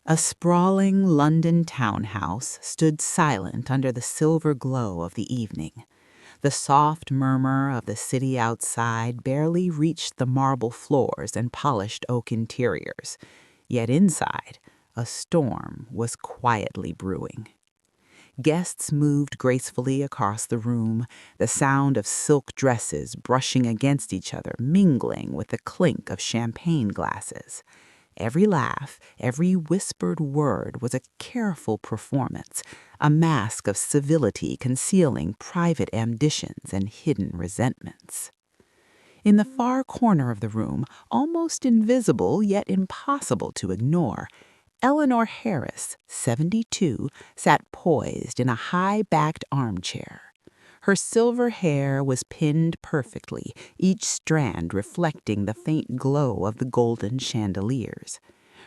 A sprawling London townhouse stood silent under the silver glow of the evening. The soft murmur of the city outside barely reached the marble floors and polished oak interiors, yet inside, a storm was quietly brewing. Guests moved gracefully across the room, the sound of silk dresses brushing against each other mingling with the clink of champagne glasses. Every laugh, every whispered word was a careful performance, a mask of civility concealing private ambitions and hidden resentments. In the far corner of the room, almost invisible yet impossible to ignore, Eleanor Harris, 72, sat poised in a high-backed armchair. Her silver hair was pinned perfectly, each strand reflecting the faint glow of the golden chandeliers.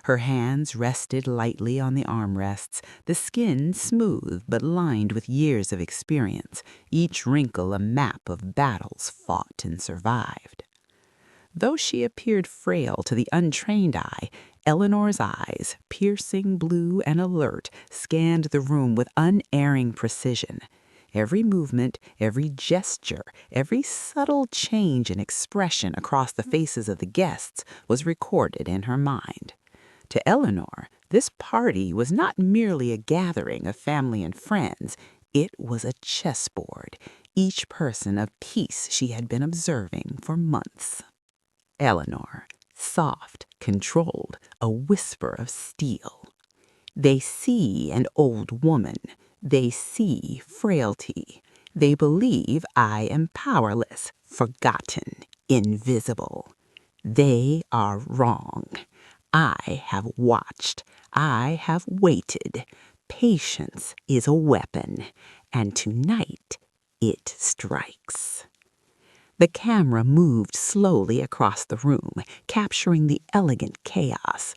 Her hands rested lightly on the armrests, the skin smooth but lined with years of experience, each wrinkle a map of battles fought and survived. Though she appeared frail to the untrained eye, Eleanor's eyes, piercing blue and alert, scanned the room with unerring precision. Every movement, every gesture, every subtle change in expression across the faces of the guests was recorded in her mind. To Eleanor, this party was not merely a gathering of family and friends. It was a chessboard, each person a piece she had been observing for months. Eleanor, soft, controlled, a whisper of steel. They see an old woman. They see frailty. They believe I am powerless, forgotten, invisible. They are wrong. I have watched. I have waited. Patience is a weapon, and tonight it strikes. The camera moved slowly across the room, capturing the elegant chaos.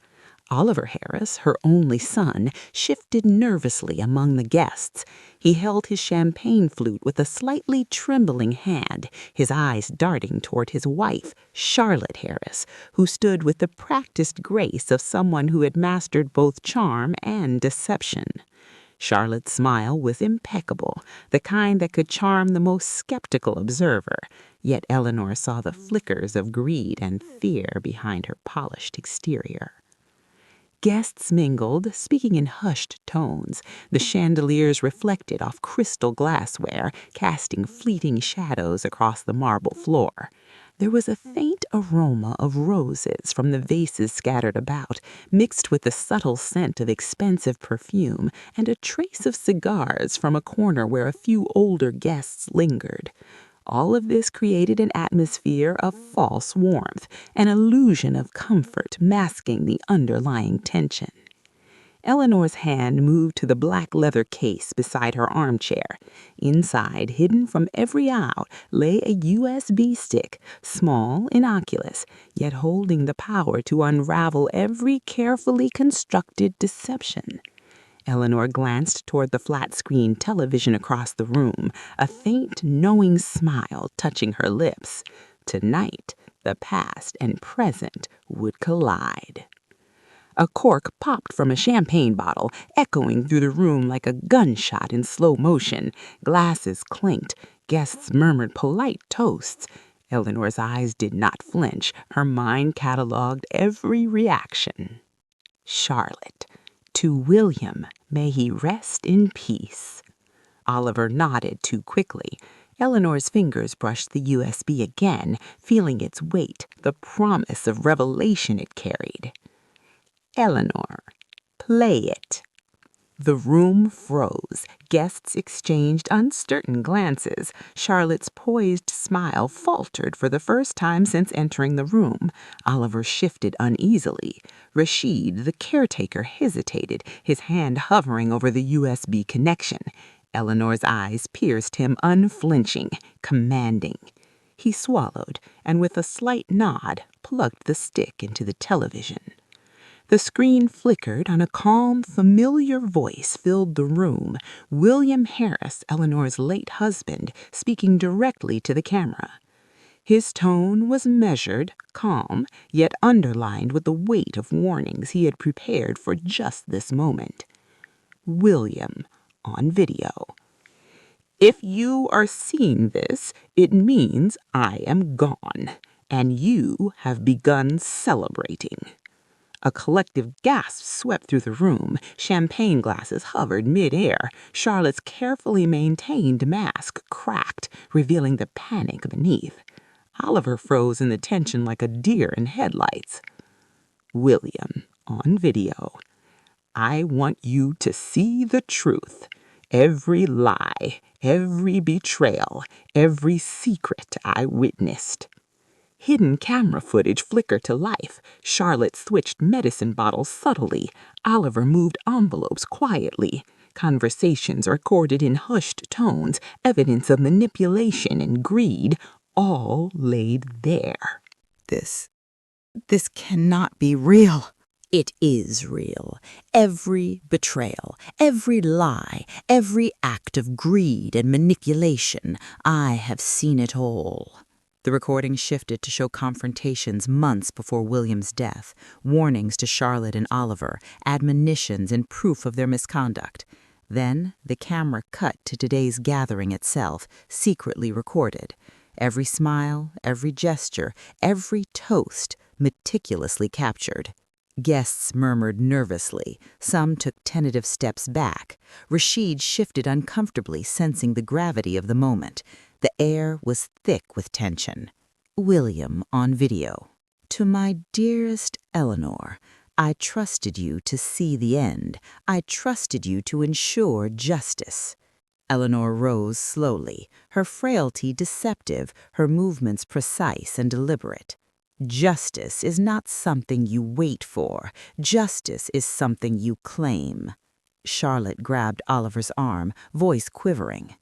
Oliver Harris, her only son, shifted nervously among the guests. He held his champagne flute with a slightly trembling hand, his eyes darting toward his wife, Charlotte Harris, who stood with the practiced grace of someone who had mastered both charm and deception. Charlotte's smile was impeccable, the kind that could charm the most skeptical observer, yet Eleanor saw the flickers of greed and fear behind her polished exterior. Guests mingled, speaking in hushed tones. The chandeliers reflected off crystal glassware, casting fleeting shadows across the marble floor. There was a faint aroma of roses from the vases scattered about, mixed with the subtle scent of expensive perfume and a trace of cigars from a corner where a few older guests lingered. All of this created an atmosphere of false warmth, an illusion of comfort masking the underlying tension. Eleanor's hand moved to the black leather case beside her armchair. Inside, hidden from every eye, lay a USB stick, small, innocuous, yet holding the power to unravel every carefully constructed deception. Eleanor glanced toward the flat-screen television across the room, a faint, knowing smile touching her lips. Tonight, the past and present would collide. A cork popped from a champagne bottle, echoing through the room like a gunshot in slow motion. Glasses clinked. Guests murmured polite toasts. Eleanor's eyes did not flinch. Her mind catalogued every reaction. Charlotte. To William, may he rest in peace. Oliver nodded too quickly. Eleanor's fingers brushed the USB again, feeling its weight, the promise of revelation it carried. Eleanor, play it. The room froze. Guests exchanged uncertain glances. Charlotte's poised smile faltered for the first time since entering the room. Oliver shifted uneasily. Rashid, the caretaker, hesitated, his hand hovering over the USB connection. Eleanor's eyes pierced him unflinching, commanding. He swallowed, and with a slight nod, plugged the stick into the television. The screen flickered, and a calm, familiar voice filled the room. William Harris, Eleanor's late husband, speaking directly to the camera. His tone was measured, calm, yet underlined with the weight of warnings he had prepared for just this moment. William, on video. If you are seeing this, it means I am gone, and you have begun celebrating. A collective gasp swept through the room. Champagne glasses hovered mid-air. Charlotte's carefully maintained mask cracked, revealing the panic beneath. Oliver froze in the tension like a deer in headlights. William, on video. I want you to see the truth. Every lie, every betrayal, every secret I witnessed. Hidden camera footage flickered to life. Charlotte switched medicine bottles subtly. Oliver moved envelopes quietly. Conversations recorded in hushed tones, evidence of manipulation and greed, all laid there. This cannot be real. It is real. Every betrayal, every lie, every act of greed and manipulation, I have seen it all. The recording shifted to show confrontations months before William's death, warnings to Charlotte and Oliver, admonitions and proof of their misconduct. Then the camera cut to today's gathering itself, secretly recorded. Every smile, every gesture, every toast, meticulously captured. Guests murmured nervously. Some took tentative steps back. Rashid shifted uncomfortably, sensing the gravity of the moment. The air was thick with tension. William on video. To my dearest Eleanor, I trusted you to see the end. I trusted you to ensure justice. Eleanor rose slowly, her frailty deceptive, her movements precise and deliberate. Justice is not something you wait for. Justice is something you claim. Charlotte grabbed Oliver's arm, voice quivering.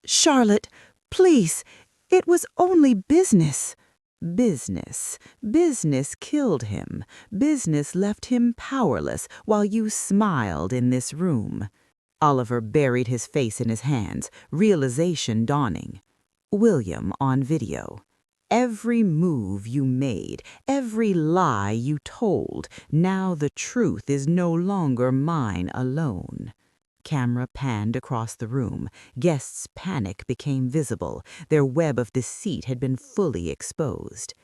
Charlotte, please, it was only business. Business killed him. Business left him powerless while you smiled in this room. Oliver buried his face in his hands, realization dawning. William on video. Every move you made, every lie you told, now the truth is no longer mine alone. Camera panned across the room. Guests' panic became visible. Their web of deceit had been fully exposed.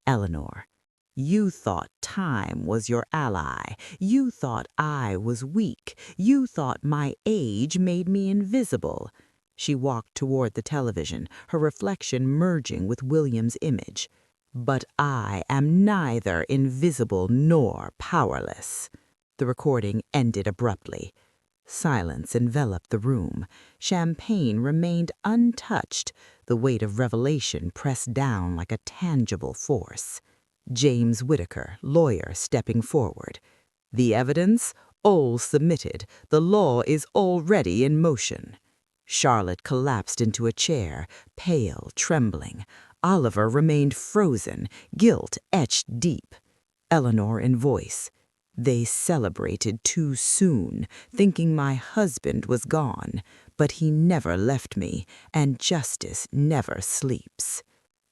Eleanor. You thought time was your ally. You thought I was weak. You thought my age made me invisible. She walked toward the television, her reflection merging with William's image. But I am neither invisible nor powerless. The recording ended abruptly. Silence enveloped the room. Champagne remained untouched, the weight of revelation pressed down like a tangible force. James Whitaker, lawyer, stepping forward. The evidence? All submitted. The law is already in motion. Charlotte collapsed into a chair, pale, trembling. Oliver remained frozen, guilt etched deep. Eleanor in voice. They celebrated too soon, thinking my husband was gone, but he never left me, and justice never sleeps.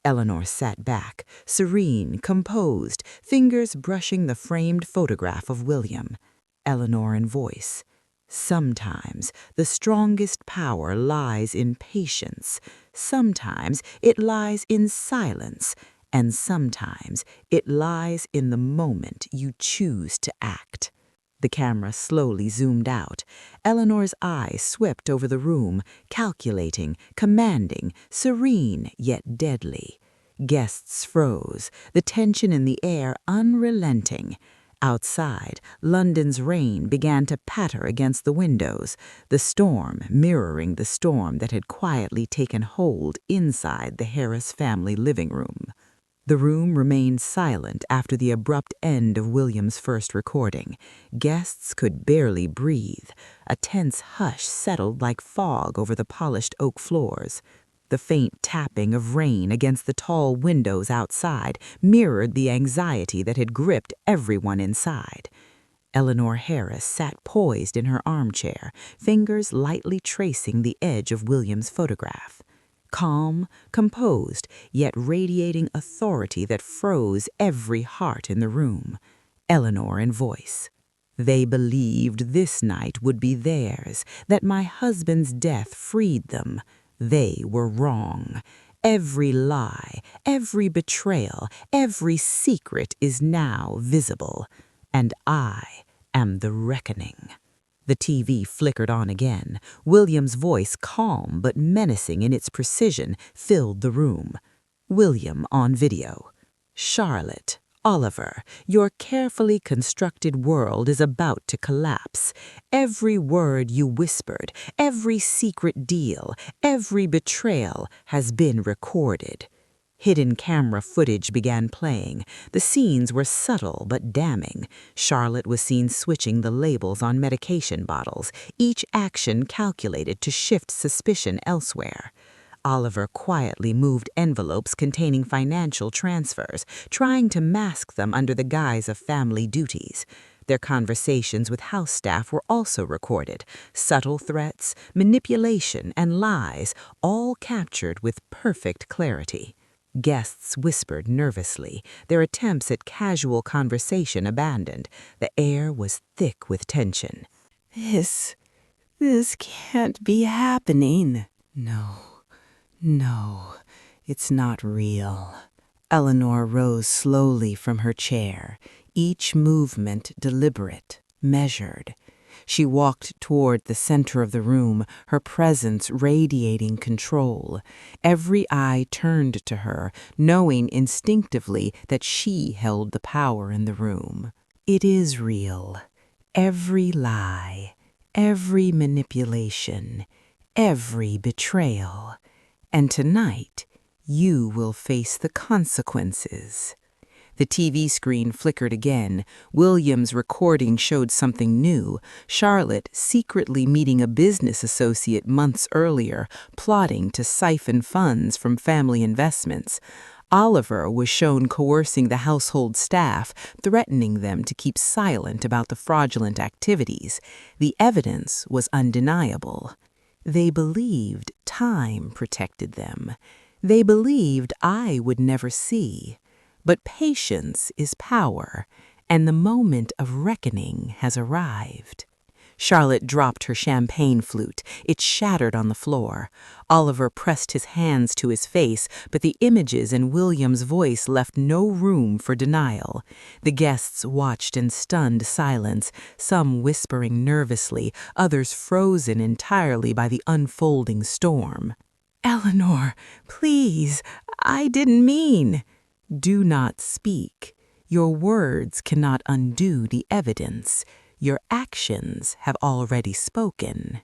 Eleanor sat back, serene, composed, fingers brushing the framed photograph of William. Eleanor in voice. Sometimes the strongest power lies in patience. Sometimes it lies in silence. And sometimes it lies in the moment you choose to act. The camera slowly zoomed out. Eleanor's eyes swept over the room, calculating, commanding, serene yet deadly. Guests froze, the tension in the air unrelenting. Outside, London's rain began to patter against the windows, the storm mirroring the storm that had quietly taken hold inside the Harris family living room. The room remained silent after the abrupt end of William's first recording. Guests could barely breathe. A tense hush settled like fog over the polished oak floors. The faint tapping of rain against the tall windows outside mirrored the anxiety that had gripped everyone inside. Eleanor Harris sat poised in her armchair, fingers lightly tracing the edge of William's photograph. calm, composed, yet radiating authority that froze every heart in the room. Eleanor in voice. They believed this night would be theirs, that my husband's death freed them. They were wrong. Every lie, every betrayal, every secret is now visible. And I am the reckoning. The TV flickered on again. William's voice, calm but menacing in its precision, filled the room. William on video. Charlotte, Oliver, your carefully constructed world is about to collapse. Every word you whispered, every secret deal, every betrayal has been recorded. Hidden camera footage began playing. The scenes were subtle but damning. Charlotte was seen switching the labels on medication bottles, each action calculated to shift suspicion elsewhere. Oliver quietly moved envelopes containing financial transfers, trying to mask them under the guise of family duties. Their conversations with house staff were also recorded. Subtle threats, manipulation, and lies, all captured with perfect clarity. Guests whispered nervously, their attempts at casual conversation abandoned. The air was thick with tension. This can't be happening. No, it's not real. Eleanor rose slowly from her chair, each movement deliberate, measured. She walked toward the center of the room, her presence radiating control. Every eye turned to her, knowing instinctively that she held the power in the room. It is real. Every lie, every manipulation, every betrayal. And tonight, you will face the consequences. The TV screen flickered again. William's recording showed something new. Charlotte secretly meeting a business associate months earlier, plotting to siphon funds from family investments. Oliver was shown coercing the household staff, threatening them to keep silent about the fraudulent activities. The evidence was undeniable. They believed time protected them. They believed I would never see. But patience is power, and the moment of reckoning has arrived. Charlotte dropped her champagne flute. It shattered on the floor. Oliver pressed his hands to his face, but the images in William's voice left no room for denial. The guests watched in stunned silence, some whispering nervously, others frozen entirely by the unfolding storm. "Eleanor, please, I didn't mean." "Do not speak. Your words cannot undo the evidence. Your actions have already spoken."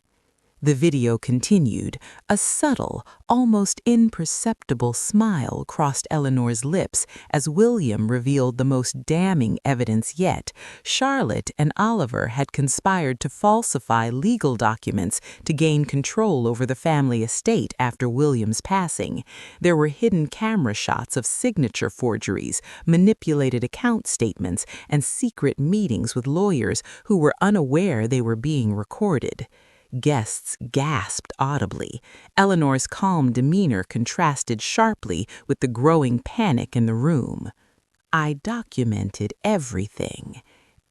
The video continued. A subtle, almost imperceptible smile crossed Eleanor's lips as William revealed the most damning evidence yet. Charlotte and Oliver had conspired to falsify legal documents to gain control over the family estate after William's passing. There were hidden camera shots of signature forgeries, manipulated account statements, and secret meetings with lawyers who were unaware they were being recorded. Guests gasped audibly. Eleanor's calm demeanor contrasted sharply with the growing panic in the room. "I documented everything,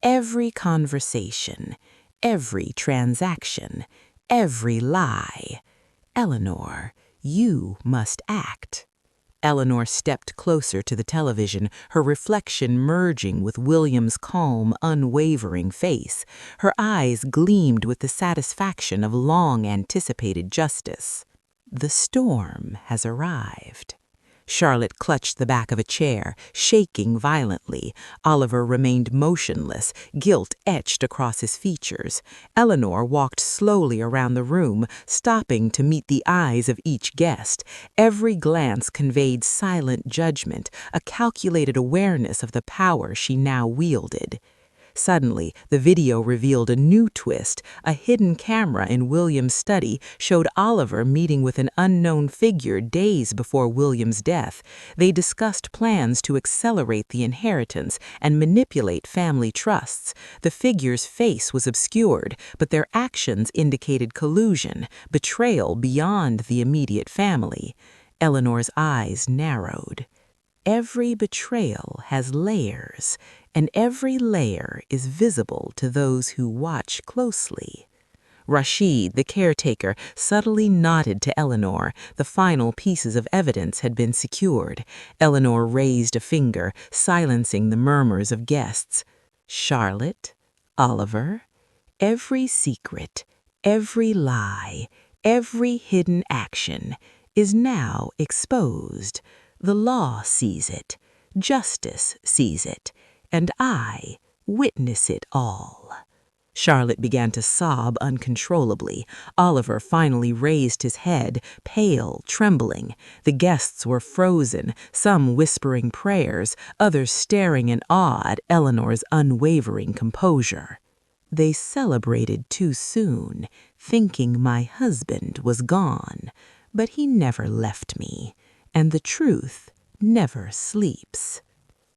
every conversation, every transaction, every lie. Eleanor, you must act." Eleanor stepped closer to the television, her reflection merging with William's calm, unwavering face. Her eyes gleamed with the satisfaction of long-anticipated justice. "The storm has arrived." Charlotte clutched the back of a chair, shaking violently. Oliver remained motionless, guilt etched across his features. Eleanor walked slowly around the room, stopping to meet the eyes of each guest. Every glance conveyed silent judgment, a calculated awareness of the power she now wielded. Suddenly, the video revealed a new twist. A hidden camera in William's study showed Oliver meeting with an unknown figure days before William's death. They discussed plans to accelerate the inheritance and manipulate family trusts. The figure's face was obscured, but their actions indicated collusion, betrayal beyond the immediate family. Eleanor's eyes narrowed. Every betrayal has layers, and every layer is visible to those who watch closely. Rashid, the caretaker, subtly nodded to Eleanor. The final pieces of evidence had been secured. Eleanor raised a finger, silencing the murmurs of guests. Charlotte, Oliver, every secret, every lie, every hidden action is now exposed. The law sees it, justice sees it, and I witness it all. Charlotte began to sob uncontrollably. Oliver finally raised his head, pale, trembling. The guests were frozen, some whispering prayers, others staring in awe at Eleanor's unwavering composure. They celebrated too soon, thinking my husband was gone, but he never left me, and the truth never sleeps.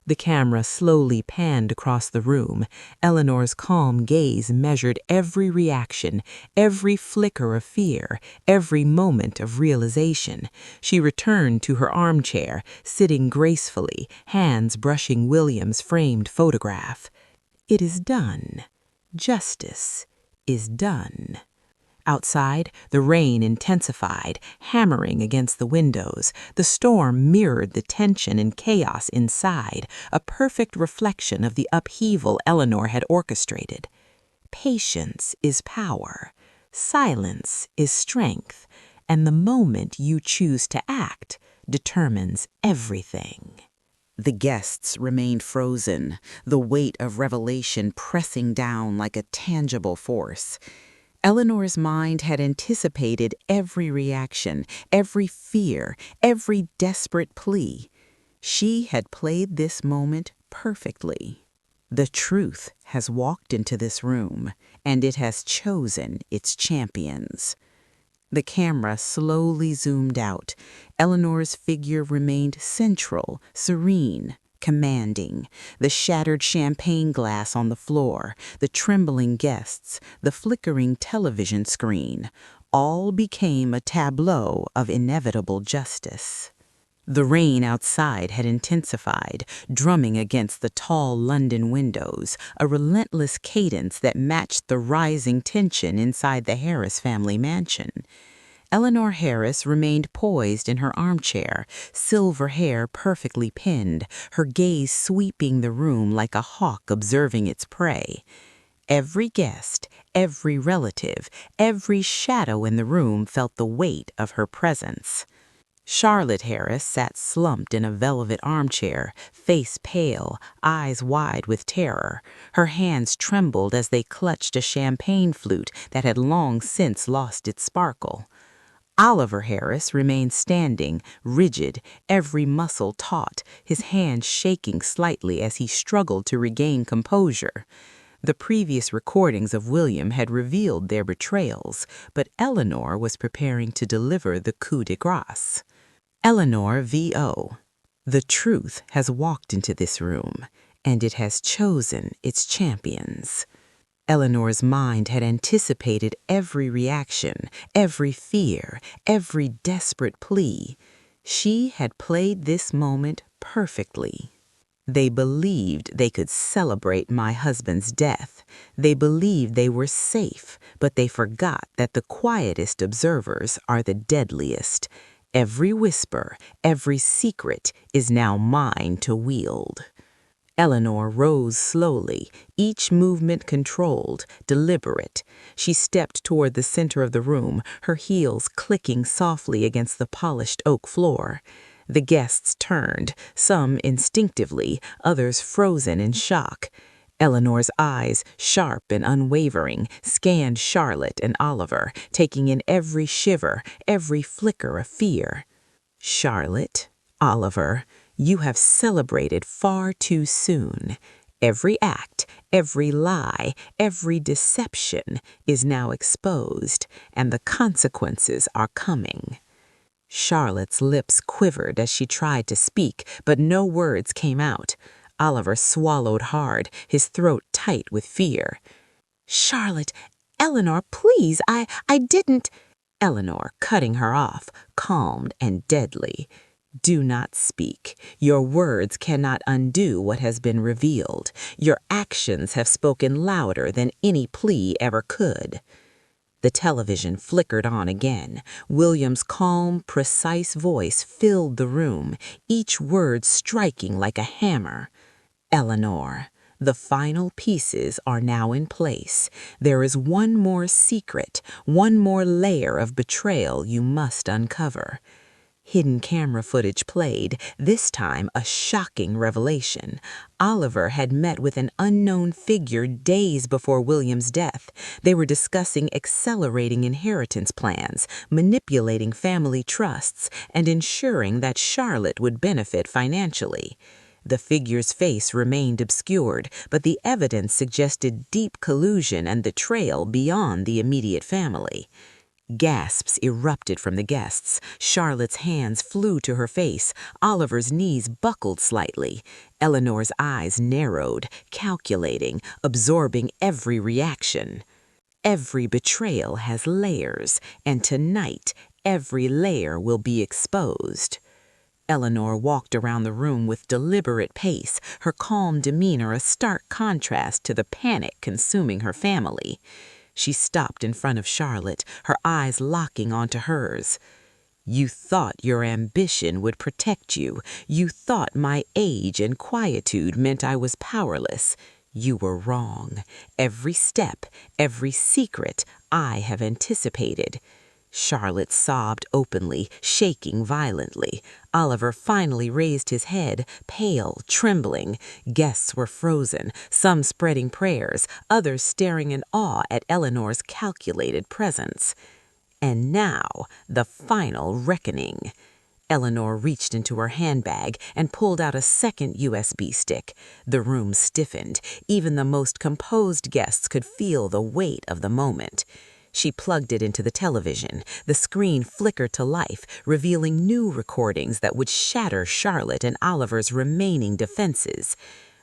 The camera slowly panned across the room. Eleanor's calm gaze measured every reaction, every flicker of fear, every moment of realization. She returned to her armchair, sitting gracefully, hands brushing William's framed photograph. It is done. Justice is done. Outside, the rain intensified, hammering against the windows. The storm mirrored the tension and chaos inside, a perfect reflection of the upheaval Eleanor had orchestrated. Patience is power, silence is strength, and the moment you choose to act determines everything. The guests remained frozen, the weight of revelation pressing down like a tangible force. Eleanor's mind had anticipated every reaction, every fear, every desperate plea. She had played this moment perfectly. The truth has walked into this room, and it has chosen its champions. The camera slowly zoomed out. Eleanor's figure remained central, serene, commanding. The shattered champagne glass on the floor, the trembling guests, the flickering television screen, all became a tableau of inevitable justice. The rain outside had intensified, drumming against the tall London windows, a relentless cadence that matched the rising tension inside the Harris family mansion. Eleanor Harris remained poised in her armchair, silver hair perfectly pinned, her gaze sweeping the room like a hawk observing its prey. Every guest, every relative, every shadow in the room felt the weight of her presence. Charlotte Harris sat slumped in a velvet armchair, face pale, eyes wide with terror. Her hands trembled as they clutched a champagne flute that had long since lost its sparkle. Oliver Harris remained standing, rigid, every muscle taut, his hands shaking slightly as he struggled to regain composure. The previous recordings of William had revealed their betrayals, but Eleanor was preparing to deliver the coup de grace. Eleanor V.O. The truth has walked into this room, and it has chosen its champions. Eleanor's mind had anticipated every reaction, every fear, every desperate plea. She had played this moment perfectly. They believed they could celebrate my husband's death. They believed they were safe, but they forgot that the quietest observers are the deadliest. Every whisper, every secret is now mine to wield. Eleanor rose slowly, each movement controlled, deliberate. She stepped toward the center of the room, her heels clicking softly against the polished oak floor. The guests turned, some instinctively, others frozen in shock. Eleanor's eyes, sharp and unwavering, scanned Charlotte and Oliver, taking in every shiver, every flicker of fear. Charlotte, Oliver, you have celebrated far too soon. Every act, Every lie, every deception is now exposed, and the consequences are coming. Charlotte's lips quivered as she tried to speak, but no words came out. Oliver swallowed hard, his throat tight with fear. "Charlotte, Eleanor, please, I didn't—" Eleanor, cutting her off, calmed and deadly. "Do not speak. Your words cannot undo what has been revealed. Your actions have spoken louder than any plea ever could." The television flickered on again. William's calm, precise voice filled the room, each word striking like a hammer. "Eleanor, the final pieces are now in place. There is one more secret, one more layer of betrayal you must uncover." Hidden camera footage played, this time a shocking revelation. Oliver had met with an unknown figure days before William's death. They were discussing accelerating inheritance plans, manipulating family trusts, and ensuring that Charlotte would benefit financially. The figure's face remained obscured, but the evidence suggested deep collusion and betrayal beyond the immediate family. Gasps erupted from the guests. Charlotte's hands flew to her face. Oliver's knees buckled slightly. Eleanor's eyes narrowed, calculating, absorbing every reaction. Every betrayal has layers, and tonight every layer will be exposed. Eleanor walked around the room with deliberate pace, her calm demeanor a stark contrast to the panic consuming her family. She stopped in front of Charlotte, her eyes locking onto hers. "You thought your ambition would protect you. You thought my age and quietude meant I was powerless. You were wrong. Every step, every secret I have anticipated." Charlotte sobbed openly, shaking violently. Oliver finally raised his head, pale, trembling. Guests were frozen, some spreading prayers, others staring in awe at Eleanor's calculated presence. And now, the final reckoning. Eleanor reached into her handbag and pulled out a second USB stick. The room stiffened. Even the most composed guests could feel the weight of the moment. She plugged it into the television. The screen flickered to life, revealing new recordings that would shatter Charlotte and Oliver's remaining defenses.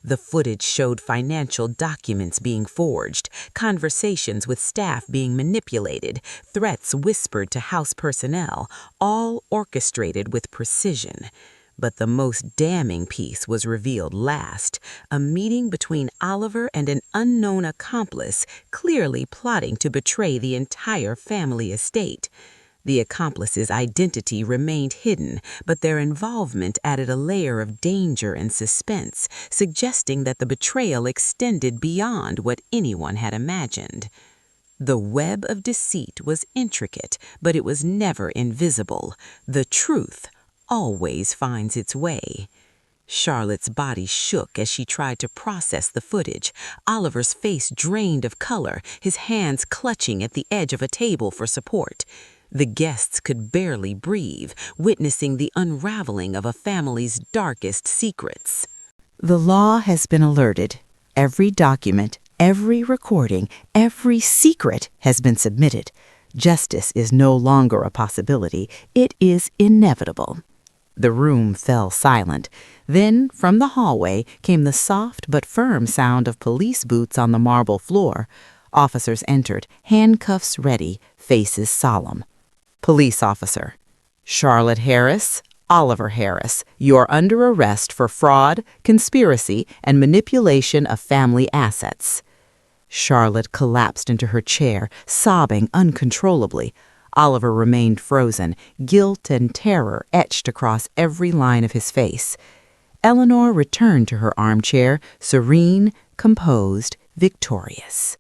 The footage showed financial documents being forged, conversations with staff being manipulated, threats whispered to house personnel, all orchestrated with precision. But the most damning piece was revealed last, a meeting between Oliver and an unknown accomplice, clearly plotting to betray the entire family estate. The accomplice's identity remained hidden, but their involvement added a layer of danger and suspense, suggesting that the betrayal extended beyond what anyone had imagined. The web of deceit was intricate, but it was never invisible. The truth always finds its way. Charlotte's body shook as she tried to process the footage. Oliver's face drained of color, his hands clutching at the edge of a table for support. The guests could barely breathe, witnessing the unraveling of a family's darkest secrets. "The law has been alerted. Every document, every recording, every secret has been submitted. Justice is no longer a possibility. It is inevitable." The room fell silent. Then, from the hallway, came the soft but firm sound of police boots on the marble floor. Officers entered, handcuffs ready, faces solemn. Police officer: "Charlotte Harris, Oliver Harris, you're under arrest for fraud, conspiracy, and manipulation of family assets." Charlotte collapsed into her chair, sobbing uncontrollably. Oliver remained frozen, guilt and terror etched across every line of his face. Eleanor returned to her armchair, serene, composed, victorious.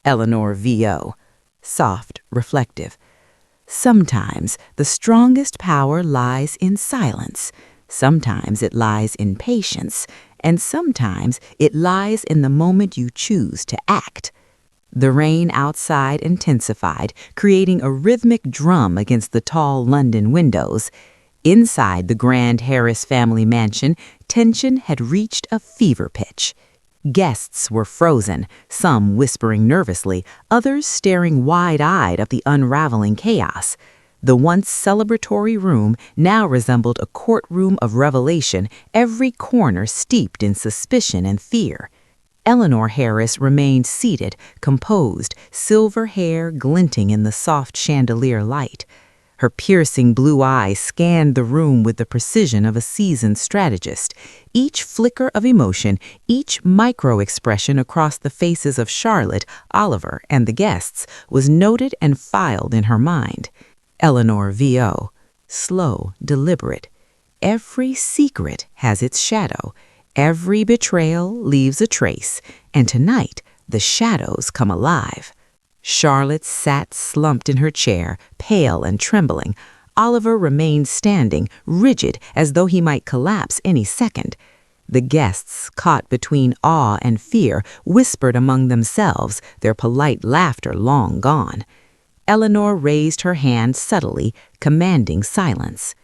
Eleanor V.O., soft, reflective. "Sometimes the strongest power lies in silence. Sometimes it lies in patience. And sometimes it lies in the moment you choose to act." The rain outside intensified, creating a rhythmic drum against the tall London windows. Inside the grand Harris family mansion, tension had reached a fever pitch. Guests were frozen, some whispering nervously, others staring wide-eyed at the unraveling chaos. The once celebratory room now resembled a courtroom of revelation, every corner steeped in suspicion and fear. Eleanor Harris remained seated, composed, silver hair glinting in the soft chandelier light. Her piercing blue eyes scanned the room with the precision of a seasoned strategist. Each flicker of emotion, each micro-expression across the faces of Charlotte, Oliver, and the guests was noted and filed in her mind. Eleanor V.O. Slow, deliberate. Every secret has its shadow. Every betrayal leaves a trace, and tonight the shadows come alive. Charlotte sat slumped in her chair, pale and trembling. Oliver remained standing, rigid, as though he might collapse any second. The guests, caught between awe and fear, whispered among themselves, their polite laughter long gone. Eleanor raised her hand subtly, commanding silence.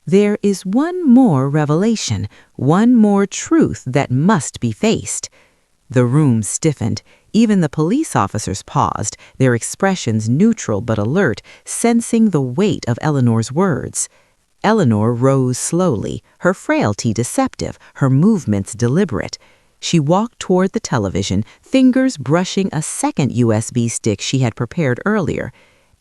There is one more revelation, one more truth that must be faced. The room stiffened. Even the police officers paused, their expressions neutral but alert, sensing the weight of Eleanor's words. Eleanor rose slowly, her frailty deceptive, her movements deliberate. She walked toward the television, fingers brushing a second USB stick she had prepared earlier.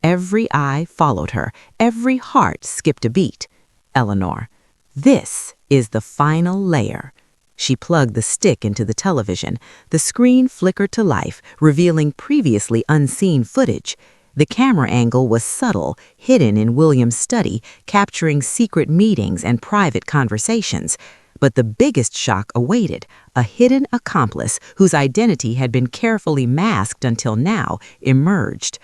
Every eye followed her, every heart skipped a beat. Eleanor, this is the final layer. She plugged the stick into the television. The screen flickered to life, revealing previously unseen footage. The camera angle was subtle, hidden in William's study, capturing secret meetings and private conversations. But the biggest shock awaited. A hidden accomplice, whose identity had been carefully masked until now, emerged.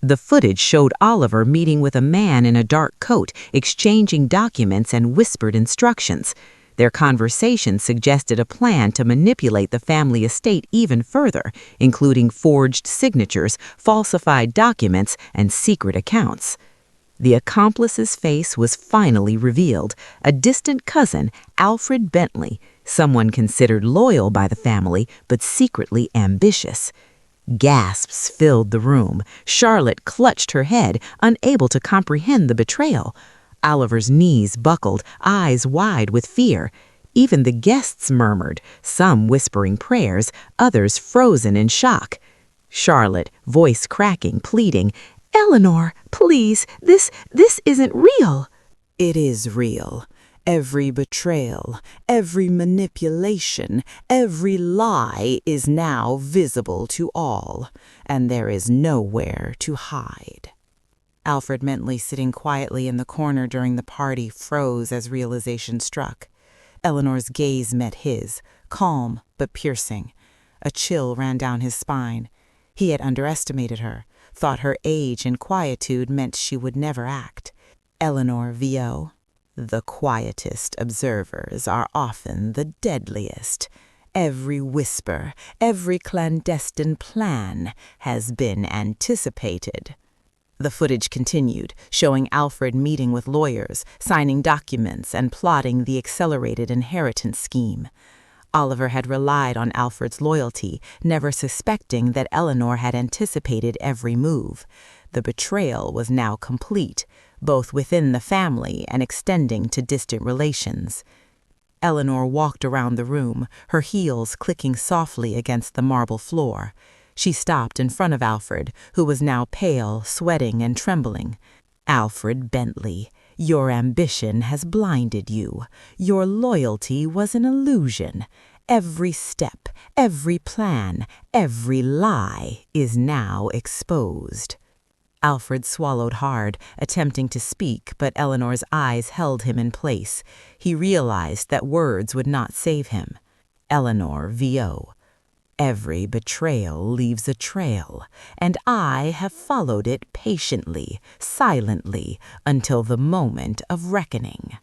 The footage showed Oliver meeting with a man in a dark coat, exchanging documents and whispered instructions. Their conversation suggested a plan to manipulate the family estate even further, including forged signatures, falsified documents, and secret accounts. The accomplice's face was finally revealed, a distant cousin, Alfred Bentley, someone considered loyal by the family but secretly ambitious. Gasps filled the room. Charlotte clutched her head, unable to comprehend the betrayal. Oliver's knees buckled, eyes wide with fear. Even the guests murmured, some whispering prayers, others frozen in shock. Charlotte, voice cracking, pleading, "Eleanor, please, this isn't real." It is real. Every betrayal, every manipulation, every lie is now visible to all, and there is nowhere to hide. Alfred Bentley, sitting quietly in the corner during the party, froze as realization struck. Eleanor's gaze met his, calm but piercing. A chill ran down his spine. He had underestimated her, thought her age and quietude meant she would never act. Eleanor V.O. The quietest observers are often the deadliest. Every whisper, every clandestine plan has been anticipated. The footage continued, showing Alfred meeting with lawyers, signing documents, and plotting the accelerated inheritance scheme. Oliver had relied on Alfred's loyalty, never suspecting that Eleanor had anticipated every move. The betrayal was now complete, both within the family and extending to distant relations. Eleanor walked around the room, her heels clicking softly against the marble floor. She stopped in front of Alfred, who was now pale, sweating, and trembling. "Alfred Bentley, your ambition has blinded you. Your loyalty was an illusion. Every step, every plan, every lie is now exposed." Alfred swallowed hard, attempting to speak, but Eleanor's eyes held him in place. He realized that words would not save him. Eleanor V.O. Every betrayal leaves a trail, and I have followed it patiently, silently, until the moment of reckoning.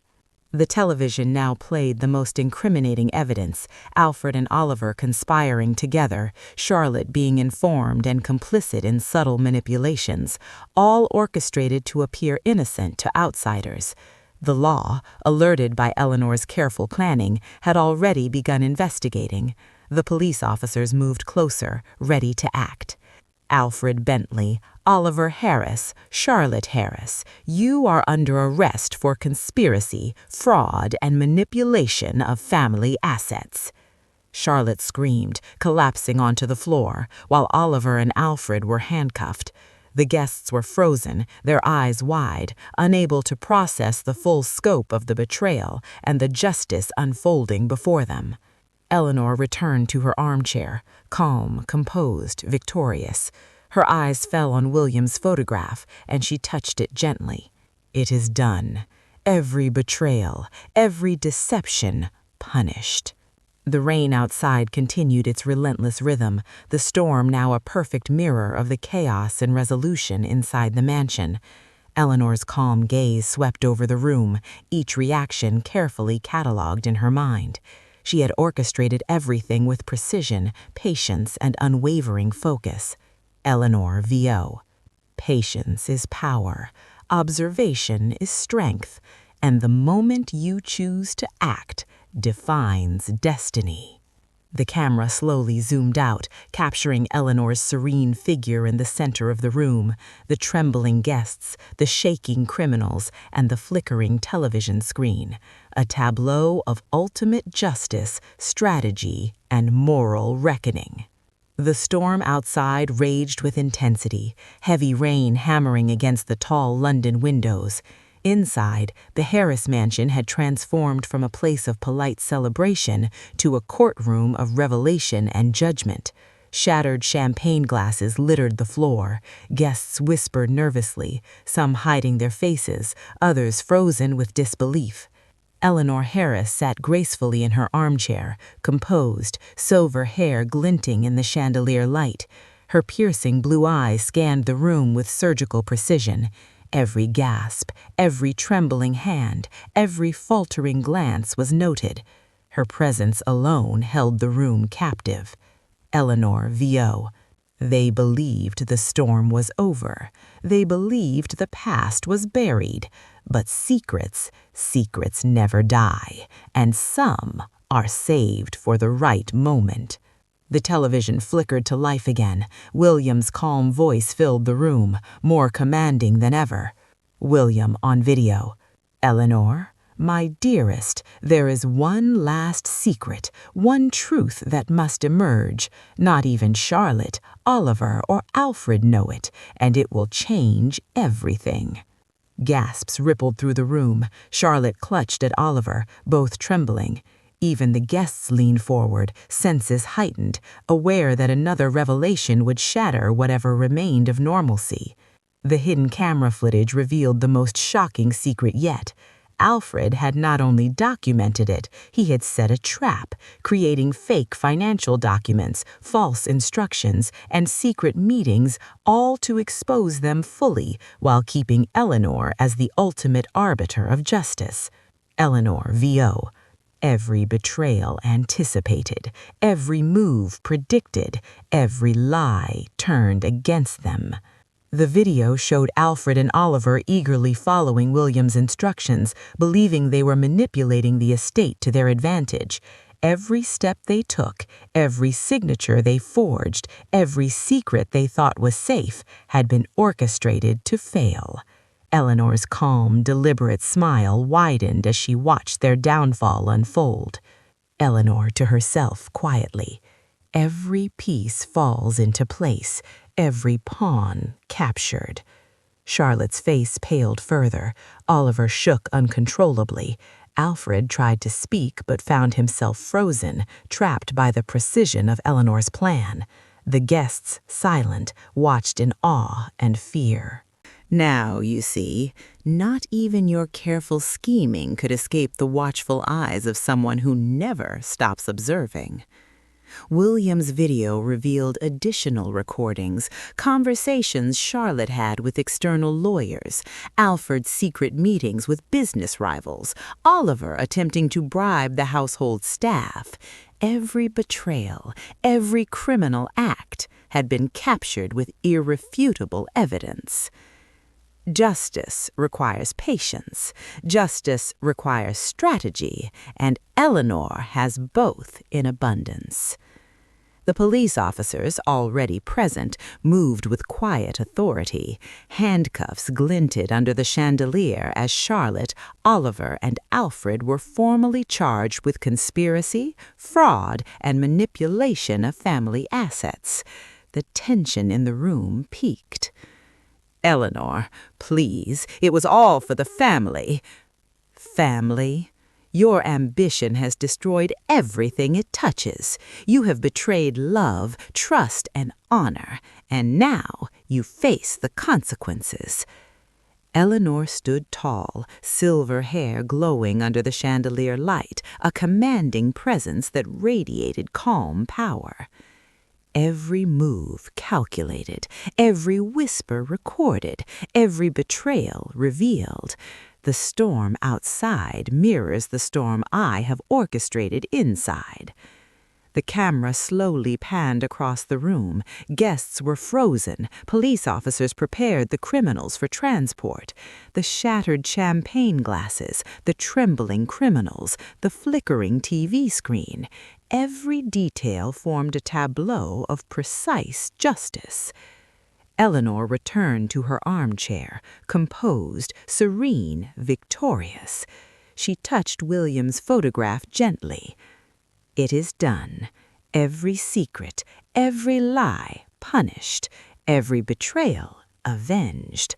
The television now played the most incriminating evidence, Alfred and Oliver conspiring together, Charlotte being informed and complicit in subtle manipulations, all orchestrated to appear innocent to outsiders. The law, alerted by Eleanor's careful planning, had already begun investigating. The police officers moved closer, ready to act. Alfred Bentley, Oliver Harris, Charlotte Harris, you are under arrest for conspiracy, fraud, and manipulation of family assets. Charlotte screamed, collapsing onto the floor, while Oliver and Alfred were handcuffed. The guests were frozen, their eyes wide, unable to process the full scope of the betrayal and the justice unfolding before them. Eleanor returned to her armchair, calm, composed, victorious. Her eyes fell on William's photograph, and she touched it gently. It is done. Every betrayal, every deception, punished. The rain outside continued its relentless rhythm, the storm now a perfect mirror of the chaos and resolution inside the mansion. Eleanor's calm gaze swept over the room, each reaction carefully catalogued in her mind. She had orchestrated everything with precision, patience, and unwavering focus. Eleanor V.O. Patience is power, observation is strength, and the moment you choose to act defines destiny. The camera slowly zoomed out, capturing Eleanor's serene figure in the center of the room, the trembling guests, the shaking criminals, and the flickering television screen, a tableau of ultimate justice, strategy, and moral reckoning. The storm outside raged with intensity, heavy rain hammering against the tall London windows. Inside, the Harris mansion had transformed from a place of polite celebration to a courtroom of revelation and judgment. Shattered champagne glasses littered the floor. Guests whispered nervously, some hiding their faces, others frozen with disbelief. Eleanor Harris sat gracefully in her armchair, composed, silver hair glinting in the chandelier light. Her piercing blue eyes scanned the room with surgical precision. Every gasp, every trembling hand, every faltering glance was noted. Her presence alone held the room captive. Eleanor V.O. They believed the storm was over. They believed the past was buried. But secrets never die, and some are saved for the right moment. The television flickered to life again. William's calm voice filled the room, more commanding than ever. William on video. Eleanor, my dearest, there is one last secret, one truth that must emerge. Not even Charlotte, Oliver, or Alfred know it, and it will change everything. Gasps rippled through the room. Charlotte clutched at Oliver, both trembling. Even the guests leaned forward, senses heightened, aware that another revelation would shatter whatever remained of normalcy. The hidden camera footage revealed the most shocking secret yet. Alfred had not only documented it, he had set a trap, creating fake financial documents, false instructions, and secret meetings, all to expose them fully while keeping Eleanor as the ultimate arbiter of justice. Eleanor V.O. Every betrayal anticipated, every move predicted, every lie turned against them. The video showed Alfred and Oliver eagerly following William's instructions, believing they were manipulating the estate to their advantage. Every step they took, every signature they forged, every secret they thought was safe had been orchestrated to fail. Eleanor's calm, deliberate smile widened as she watched their downfall unfold. Eleanor to herself quietly. Every piece falls into place, every pawn captured. Charlotte's face paled further. Oliver shook uncontrollably. Alfred tried to speak but found himself frozen, trapped by the precision of Eleanor's plan. The guests, silent, watched in awe and fear. Now, you see, not even your careful scheming could escape the watchful eyes of someone who never stops observing. William's video revealed additional recordings, conversations Charlotte had with external lawyers, Alfred's secret meetings with business rivals, Oliver attempting to bribe the household staff. Every betrayal, every criminal act had been captured with irrefutable evidence. Justice requires patience, justice requires strategy, and Eleanor has both in abundance. The police officers, already present, moved with quiet authority. Handcuffs glinted under the chandelier as Charlotte, Oliver, and Alfred were formally charged with conspiracy, fraud, and manipulation of family assets. The tension in the room peaked. "Eleanor, please, it was all for the family." "Family? Your ambition has destroyed everything it touches. You have betrayed love, trust, and honor, and now you face the consequences." Eleanor stood tall, silver hair glowing under the chandelier light, a commanding presence that radiated calm power. Every move calculated, every whisper recorded, every betrayal revealed. The storm outside mirrors the storm I have orchestrated inside. The camera slowly panned across the room. Guests were frozen. Police officers prepared the criminals for transport. The shattered champagne glasses, the trembling criminals, the flickering TV screen. Every detail formed a tableau of precise justice. Eleanor returned to her armchair, composed, serene, victorious. She touched William's photograph gently. "It is done. Every secret, every lie punished, every betrayal avenged."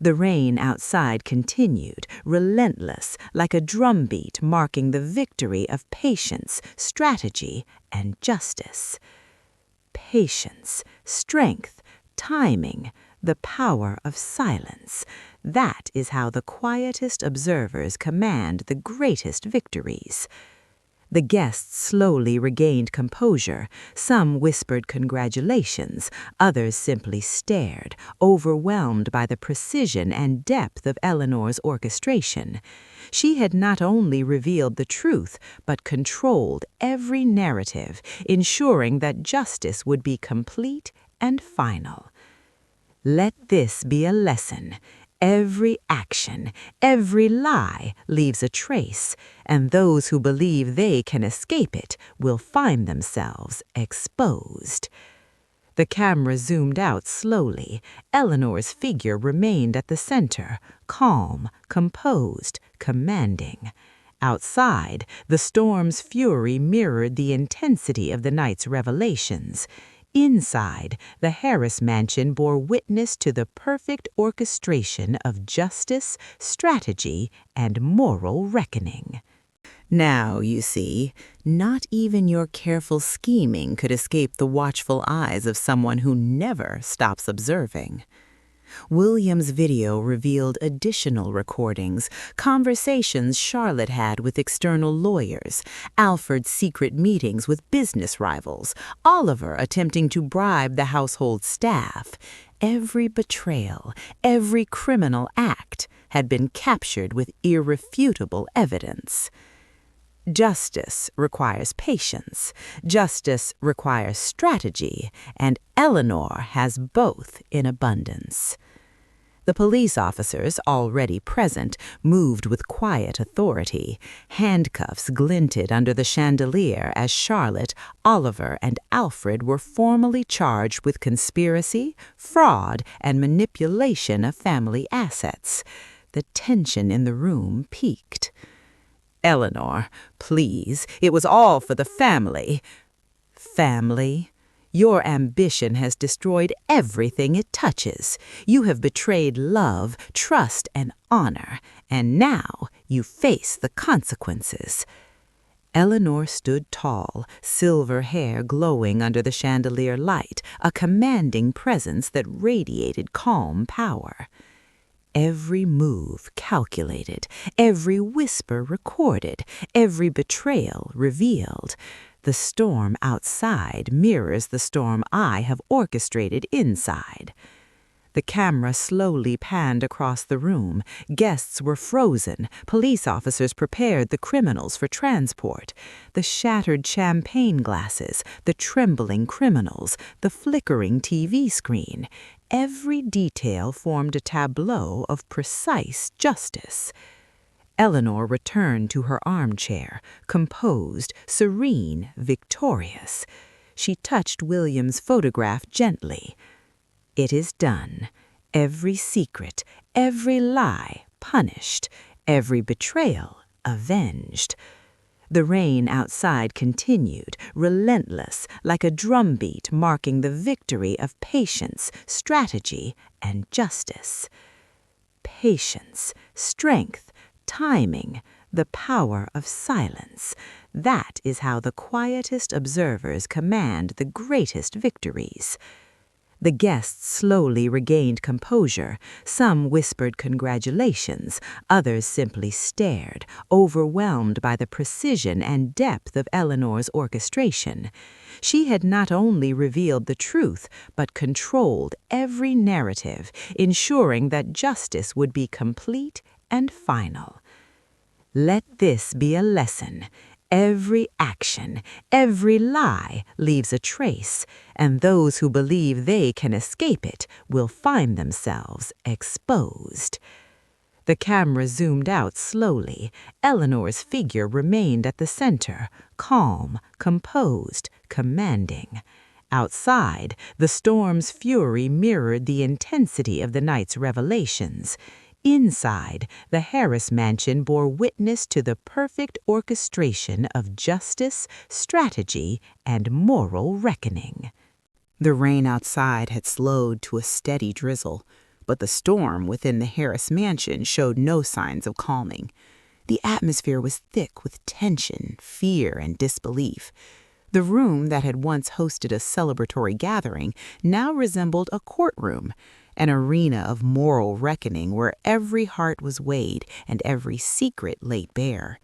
The rain outside continued, relentless, like a drumbeat marking the victory of patience, strategy, and justice. Patience, strength, timing, the power of silence. That is how the quietest observers command the greatest victories. The guests slowly regained composure. Some whispered congratulations, others simply stared, overwhelmed by the precision and depth of Eleanor's orchestration. She had not only revealed the truth, but controlled every narrative, ensuring that justice would be complete and final. Let this be a lesson. Every action, every lie leaves a trace, and those who believe they can escape it will find themselves exposed. The camera zoomed out slowly. Eleanor's figure remained at the center, calm, composed, commanding. Outside, the storm's fury mirrored the intensity of the night's revelations. Inside, the Harris mansion bore witness to the perfect orchestration of justice, strategy, and moral reckoning. Now, you see, not even your careful scheming could escape the watchful eyes of someone who never stops observing. William's video revealed additional recordings, conversations Charlotte had with external lawyers, Alfred's secret meetings with business rivals, Oliver attempting to bribe the household staff. Every betrayal, every criminal act had been captured with irrefutable evidence. Justice requires patience, justice requires strategy, and Eleanor has both in abundance. The police officers, already present, moved with quiet authority. Handcuffs glinted under the chandelier as Charlotte, Oliver, and Alfred were formally charged with conspiracy, fraud, and manipulation of family assets. The tension in the room peaked. "Eleanor, please, it was all for the family." "Family? Your ambition has destroyed everything it touches. You have betrayed love, trust, and honor, and now you face the consequences." Eleanor stood tall, silver hair glowing under the chandelier light, a commanding presence that radiated calm power. Every move calculated, every whisper recorded, every betrayal revealed. The storm outside mirrors the storm I have orchestrated inside. The camera slowly panned across the room. Guests were frozen. Police officers prepared the criminals for transport. The shattered champagne glasses, the trembling criminals, the flickering TV screen. Every detail formed a tableau of precise justice. Eleanor returned to her armchair, composed, serene, victorious. she touched William's photograph gently. "It is done. Every secret, every lie punished, every betrayal avenged." The rain outside continued, relentless, like a drumbeat marking the victory of patience, strategy, and justice. Patience, strength, timing, the power of silence. That is how the quietest observers command the greatest victories. The guests slowly regained composure. Some whispered congratulations, others simply stared, overwhelmed by the precision and depth of Eleanor's orchestration. She had not only revealed the truth, but controlled every narrative, ensuring that justice would be complete and final. Let this be a lesson. Every action, every lie leaves a trace, and those who believe they can escape it will find themselves exposed. The camera zoomed out slowly. Eleanor's figure remained at the center, calm, composed, commanding. Outside, the storm's fury mirrored the intensity of the night's revelations. Inside, the Harris mansion bore witness to the perfect orchestration of justice, strategy, and moral reckoning. The rain outside had slowed to a steady drizzle, but the storm within the Harris mansion showed no signs of calming. The atmosphere was thick with tension, fear, and disbelief. The room that had once hosted a celebratory gathering now resembled a courtroom, an arena of moral reckoning where every heart was weighed and every secret laid bare.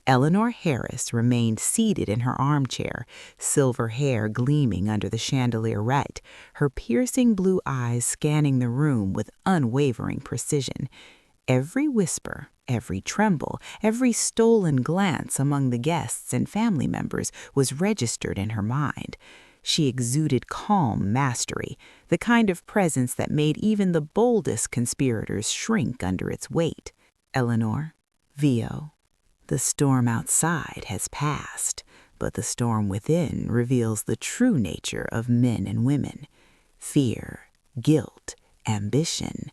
Eleanor Harris remained seated in her armchair, silver hair gleaming under the chandelier light, her piercing blue eyes scanning the room with unwavering precision. Every whisper, every tremble, every stolen glance among the guests and family members was registered in her mind. She exuded calm mastery, the kind of presence that made even the boldest conspirators shrink under its weight. "Eleanor, Vio, the storm outside has passed, but the storm within reveals the true nature of men and women. Fear, guilt, ambition,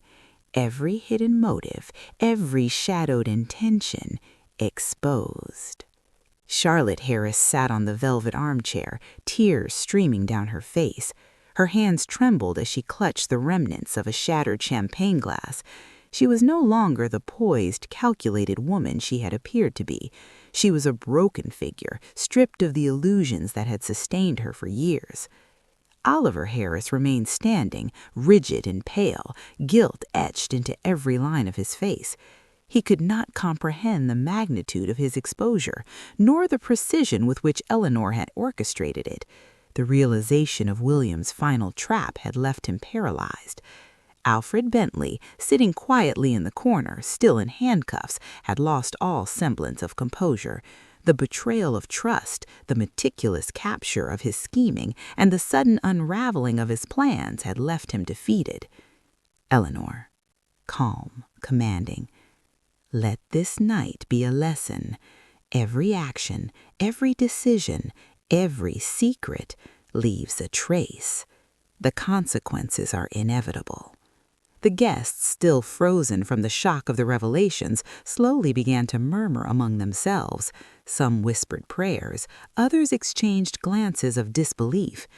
every hidden motive, every shadowed intention exposed." Charlotte Harris sat on the velvet armchair, tears streaming down her face. Her hands trembled as she clutched the remnants of a shattered champagne glass. She was no longer the poised, calculated woman she had appeared to be. She was a broken figure, stripped of the illusions that had sustained her for years. Oliver Harris remained standing, rigid and pale, guilt etched into every line of his face. He could not comprehend the magnitude of his exposure, nor the precision with which Eleanor had orchestrated it. The realization of William's final trap had left him paralyzed. Alfred Bentley, sitting quietly in the corner, still in handcuffs, had lost all semblance of composure. The betrayal of trust, the meticulous capture of his scheming, and the sudden unraveling of his plans had left him defeated. Eleanor, calm, commanding. "Let this night be a lesson. Every action, every decision, every secret leaves a trace. The consequences are inevitable." The guests, still frozen from the shock of the revelations, slowly began to murmur among themselves. Some whispered prayers, others exchanged glances of disbelief.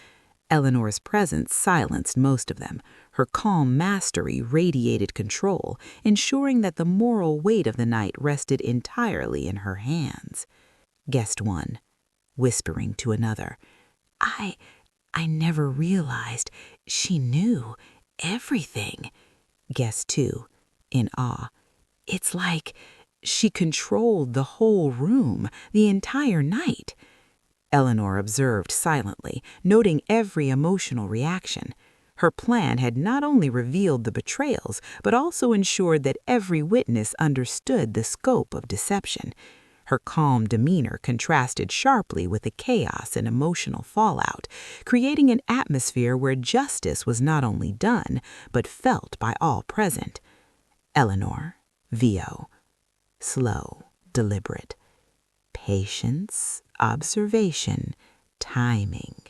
Eleanor's presence silenced most of them. Her calm mastery radiated control, ensuring that the moral weight of the night rested entirely in her hands. Guest 1, whispering to another, I never realized she knew everything." Guest 2, in awe, "It's like she controlled the whole room, the entire night." Eleanor observed silently, noting every emotional reaction. Her plan had not only revealed the betrayals, but also ensured that every witness understood the scope of deception. Her calm demeanor contrasted sharply with the chaos and emotional fallout, creating an atmosphere where justice was not only done, but felt by all present. Eleanor, Vio, slow, deliberate. Patience, observation, timing.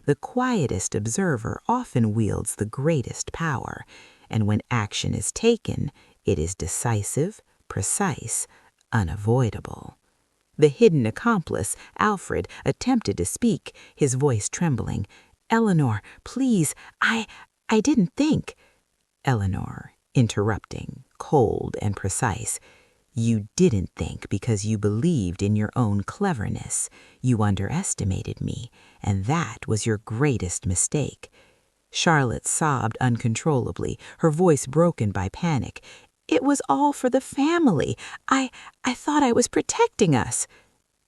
The quietest observer often wields the greatest power, and when action is taken, it is decisive, precise, unavoidable. The hidden accomplice, Alfred, attempted to speak, his voice trembling. "Eleanor, please, I didn't think." Eleanor, interrupting, cold and precise. "You didn't think because you believed in your own cleverness. You underestimated me, and that was your greatest mistake." Charlotte sobbed uncontrollably, her voice broken by panic. "It was all for the family. I thought I was protecting us."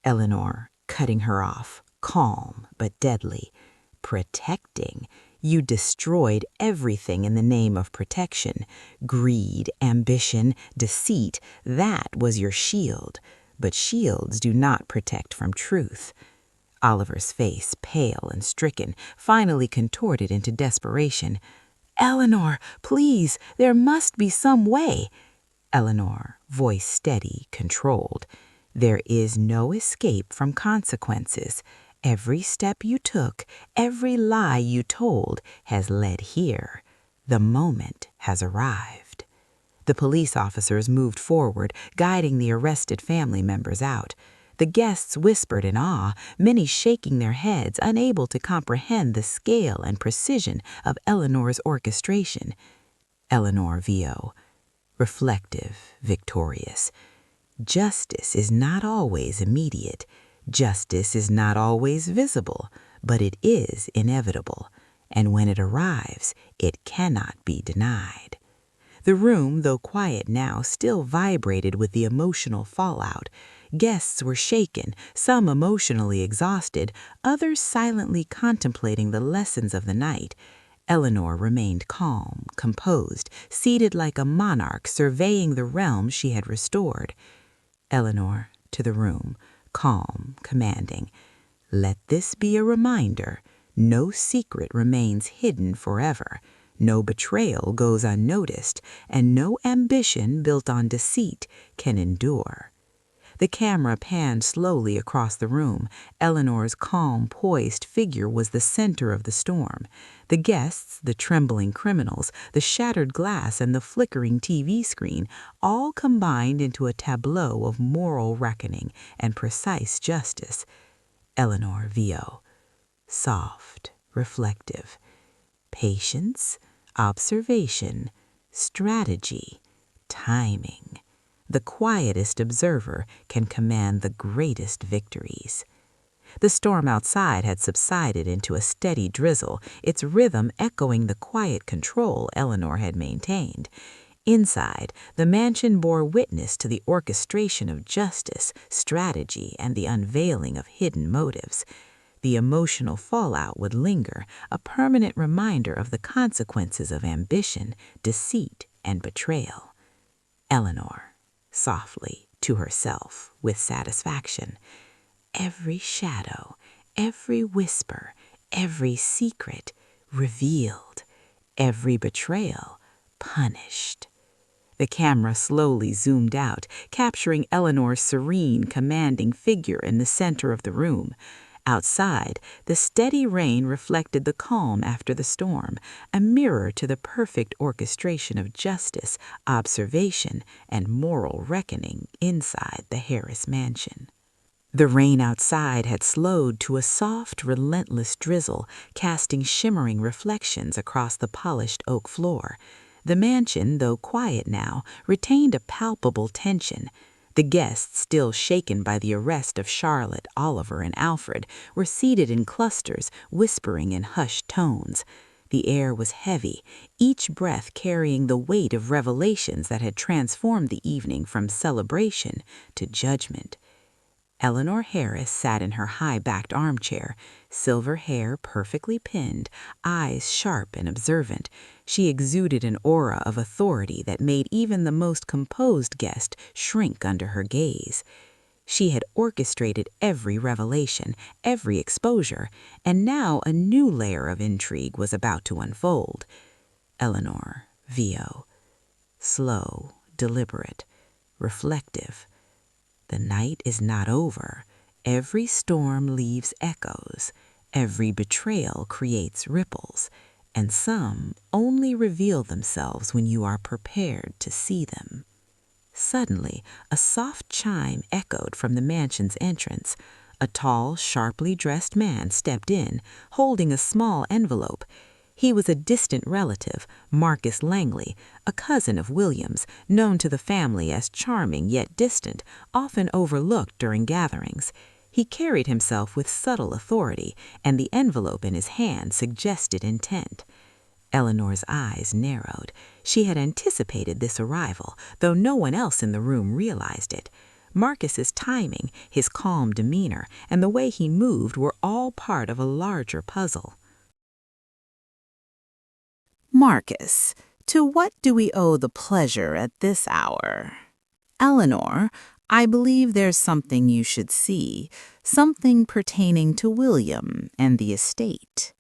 Eleanor, cutting her off, calm but deadly. "Protecting? You destroyed everything in the name of protection. Greed, ambition, deceit, that was your shield. But shields do not protect from truth." Oliver's face, pale and stricken, finally contorted into desperation. "Eleanor, please, there must be some way." Eleanor, voice steady, controlled. "There is no escape from consequences. Every step you took, every lie you told, has led here. The moment has arrived." The police officers moved forward, guiding the arrested family members out. The guests whispered in awe, many shaking their heads, unable to comprehend the scale and precision of Eleanor's orchestration. Eleanor V.O., reflective, victorious. "Justice is not always immediate. Justice is not always visible, but it is inevitable. And when it arrives, it cannot be denied." The room, though quiet now, still vibrated with the emotional fallout. Guests were shaken, some emotionally exhausted, others silently contemplating the lessons of the night. Eleanor remained calm, composed, seated like a monarch surveying the realm she had restored. Eleanor, to the room, calm, commanding. "Let this be a reminder. No secret remains hidden forever. No betrayal goes unnoticed, and no ambition built on deceit can endure." The camera panned slowly across the room. Eleanor's calm, poised figure was the center of the storm. The guests, the trembling criminals, the shattered glass, and the flickering TV screen all combined into a tableau of moral reckoning and precise justice. Eleanor V.O., soft, reflective. Patience, observation, strategy, timing. The quietest observer can command the greatest victories. The storm outside had subsided into a steady drizzle, its rhythm echoing the quiet control Eleanor had maintained. Inside, the mansion bore witness to the orchestration of justice, strategy, and the unveiling of hidden motives. The emotional fallout would linger, a permanent reminder of the consequences of ambition, deceit, and betrayal. Eleanor, softly, to herself, with satisfaction. Every shadow, every whisper, every secret revealed, every betrayal punished. The camera slowly zoomed out, capturing Eleanor's serene, commanding figure in the center of the room. Outside, the steady rain reflected the calm after the storm, a mirror to the perfect orchestration of justice, observation, and moral reckoning inside the Harris mansion. The rain outside had slowed to a soft, relentless drizzle, casting shimmering reflections across the polished oak floor. The mansion, though quiet now, retained a palpable tension. The guests, still shaken by the arrest of Charlotte, Oliver, and Alfred, were seated in clusters, whispering in hushed tones. The air was heavy, each breath carrying the weight of revelations that had transformed the evening from celebration to judgment. Eleanor Harris sat in her high-backed armchair, silver hair perfectly pinned, eyes sharp and observant. She exuded an aura of authority that made even the most composed guest shrink under her gaze. She had orchestrated every revelation, every exposure, and now a new layer of intrigue was about to unfold. Eleanor V.O., slow, deliberate, reflective. The night is not over. Every storm leaves echoes. Every betrayal creates ripples, and some only reveal themselves when you are prepared to see them. Suddenly, a soft chime echoed from the mansion's entrance. A tall, sharply dressed man stepped in, holding a small envelope. He was a distant relative, Marcus Langley, a cousin of William's, known to the family as charming yet distant, often overlooked during gatherings. He carried himself with subtle authority, and the envelope in his hand suggested intent. Eleanor's eyes narrowed. She had anticipated this arrival, though no one else in the room realized it. Marcus's timing, his calm demeanor, and the way he moved were all part of a larger puzzle. Marcus, to what do we owe the pleasure at this hour? Eleanor, I believe there's something you should see, something pertaining to William and the estate.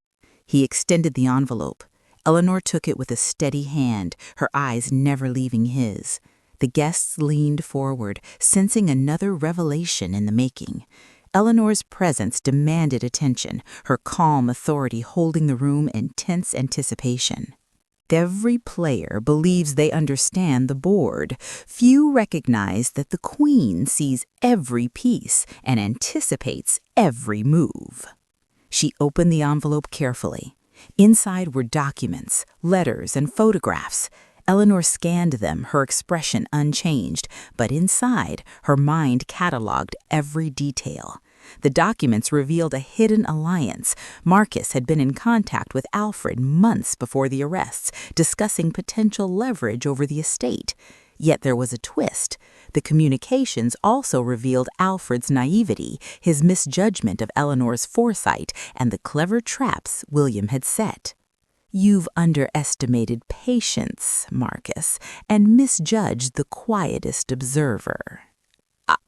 He extended the envelope. Eleanor took it with a steady hand, her eyes never leaving his. The guests leaned forward, sensing another revelation in the making. Eleanor's presence demanded attention, her calm authority holding the room in tense anticipation. Every player believes they understand the board. Few recognize that the queen sees every piece and anticipates every move. She opened the envelope carefully. Inside were documents, letters, and photographs. Eleanor scanned them, her expression unchanged, but inside, her mind cataloged every detail. The documents revealed a hidden alliance. Marcus had been in contact with Alfred months before the arrests, discussing potential leverage over the estate. Yet there was a twist. The communications also revealed Alfred's naivety, his misjudgment of Eleanor's foresight, and the clever traps William had set. You've underestimated patience, Marcus, and misjudged the quietest observer.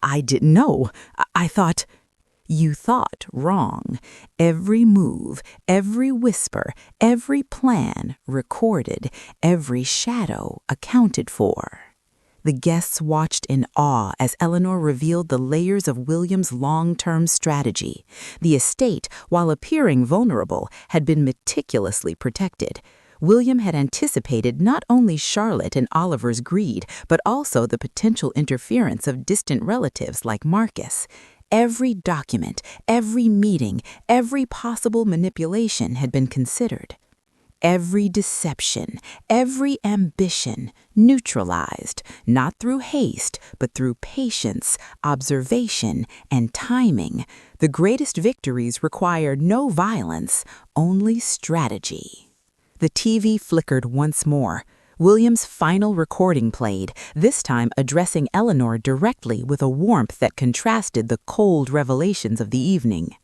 I didn't know. I thought... You thought wrong. Every move, every whisper, every plan recorded, every shadow accounted for. The guests watched in awe as Eleanor revealed the layers of William's long-term strategy. The estate, while appearing vulnerable, had been meticulously protected. William had anticipated not only Charlotte and Oliver's greed, but also the potential interference of distant relatives like Marcus. Every document, every meeting, every possible manipulation had been considered. Every deception, every ambition neutralized, not through haste, but through patience, observation, and timing. The greatest victories required no violence, only strategy. The TV flickered once more. William's final recording played, this time addressing Eleanor directly with a warmth that contrasted the cold revelations of the evening.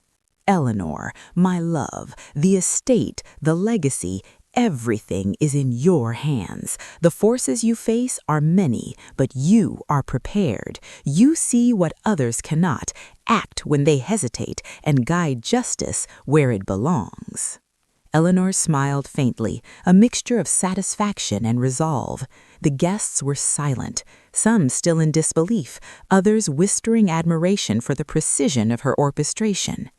Eleanor, my love, the estate, the legacy, everything is in your hands. The forces you face are many, but you are prepared. You see what others cannot, act when they hesitate, and guide justice where it belongs. Eleanor smiled faintly, a mixture of satisfaction and resolve. The guests were silent, some still in disbelief, others whispering admiration for the precision of her orchestration.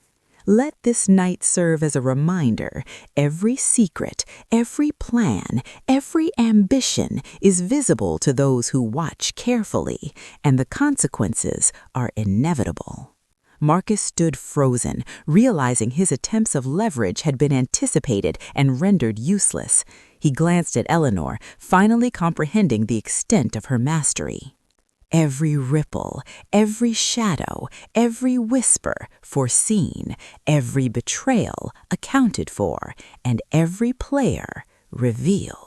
Let this night serve as a reminder. Every secret, every plan, every ambition is visible to those who watch carefully, and the consequences are inevitable. Marcus stood frozen, realizing his attempts of leverage had been anticipated and rendered useless. He glanced at Eleanor, finally comprehending the extent of her mastery. Every ripple, every shadow, every whisper foreseen, every betrayal accounted for, and every player revealed.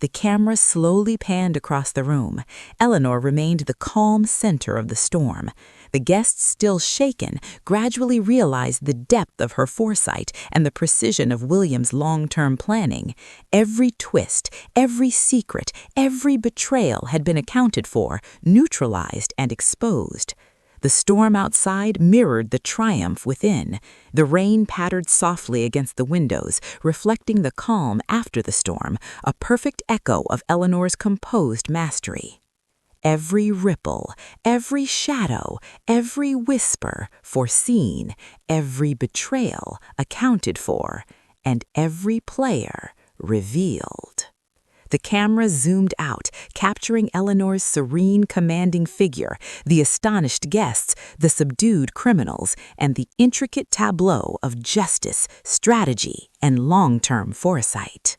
The camera slowly panned across the room. Eleanor remained the calm center of the storm. The guests, still shaken, gradually realized the depth of her foresight and the precision of William's long-term planning. Every twist, every secret, every betrayal had been accounted for, neutralized, and exposed. The storm outside mirrored the triumph within. The rain pattered softly against the windows, reflecting the calm after the storm, a perfect echo of Eleanor's composed mastery. every ripple, every shadow, every whisper foreseen, every betrayal accounted for, and every player revealed. The camera zoomed out, capturing Eleanor's serene, commanding figure, the astonished guests, the subdued criminals, and the intricate tableau of justice, strategy, and long-term foresight.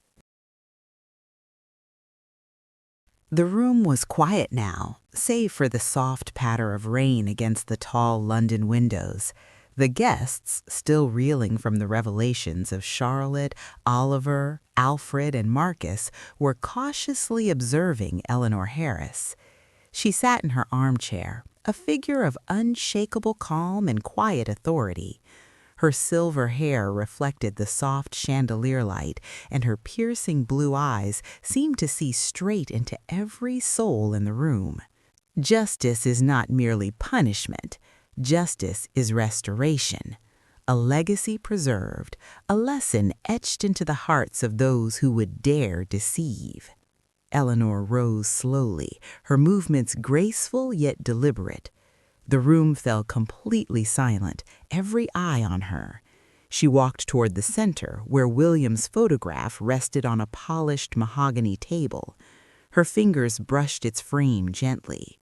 The room was quiet now, save for the soft patter of rain against the tall London windows. The guests, still reeling from the revelations of Charlotte, Oliver, Alfred, and Marcus, were cautiously observing Eleanor Harris. She sat in her armchair, a figure of unshakable calm and quiet authority. Her silver hair reflected the soft chandelier light, and her piercing blue eyes seemed to see straight into every soul in the room. Justice is not merely punishment. Justice is restoration, a legacy preserved, a lesson etched into the hearts of those who would dare deceive. Eleanor rose slowly, her movements graceful yet deliberate. The room fell completely silent, every eye on her. She walked toward the center, where William's photograph rested on a polished mahogany table. Her fingers brushed its frame gently.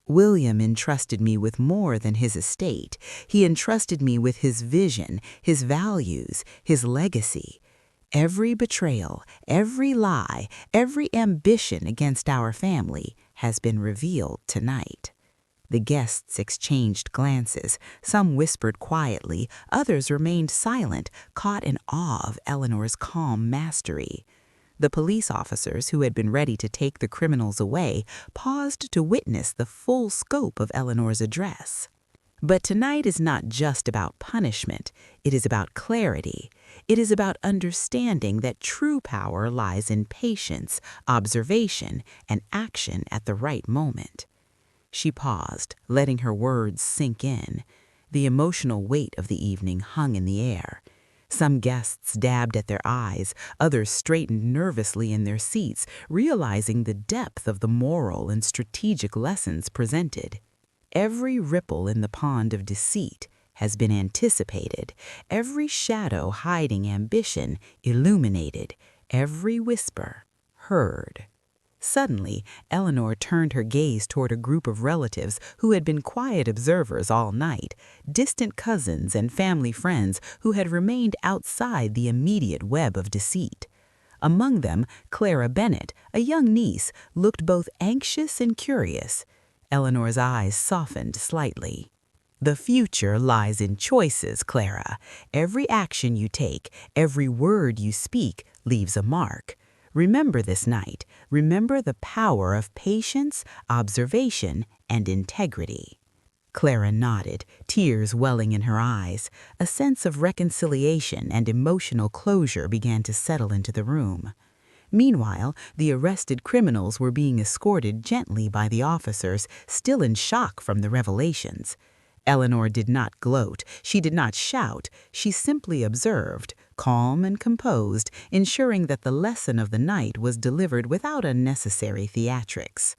William entrusted me with more than his estate. He entrusted me with his vision, his values, his legacy. Every betrayal, every lie, every ambition against our family has been revealed tonight. The guests exchanged glances. Some whispered quietly, others remained silent, caught in awe of Eleanor's calm mastery. The police officers who had been ready to take the criminals away paused to witness the full scope of Eleanor's address. But tonight is not just about punishment. It is about clarity. It is about understanding that true power lies in patience, observation, and action at the right moment. She paused, letting her words sink in. The emotional weight of the evening hung in the air. Some guests dabbed at their eyes, others straightened nervously in their seats, realizing the depth of the moral and strategic lessons presented. Every ripple in the pond of deceit has been anticipated, every shadow hiding ambition illuminated, every whisper heard. Suddenly, Eleanor turned her gaze toward a group of relatives who had been quiet observers all night, distant cousins and family friends who had remained outside the immediate web of deceit. Among them, Clara Bennett, a young niece, looked both anxious and curious. Eleanor's eyes softened slightly. The future lies in choices, Clara. Every action you take, every word you speak leaves a mark. Remember this night. Remember the power of patience, observation, and integrity. Clara nodded, tears welling in her eyes. A sense of reconciliation and emotional closure began to settle into the room. Meanwhile, the arrested criminals were being escorted gently by the officers, still in shock from the revelations. Eleanor did not gloat, she did not shout, she simply observed, calm and composed, ensuring that the lesson of the night was delivered without unnecessary theatrics.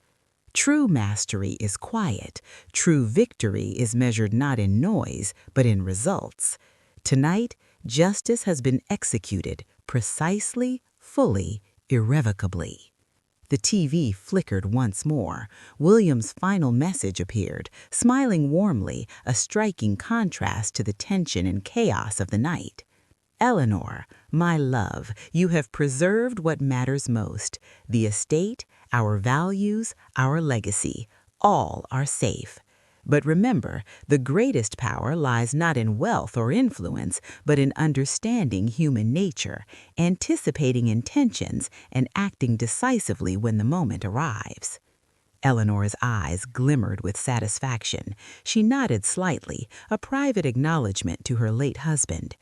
True mastery is quiet. True victory is measured not in noise, but in results. Tonight, justice has been executed precisely, fully, irrevocably. The TV flickered once more. William's final message appeared, smiling warmly, a striking contrast to the tension and chaos of the night. Eleanor, my love, you have preserved what matters most. The estate, our values, our legacy, all are safe. But remember, the greatest power lies not in wealth or influence, but in understanding human nature, anticipating intentions, and acting decisively when the moment arrives. Eleanor's eyes glimmered with satisfaction. She nodded slightly, a private acknowledgement to her late husband.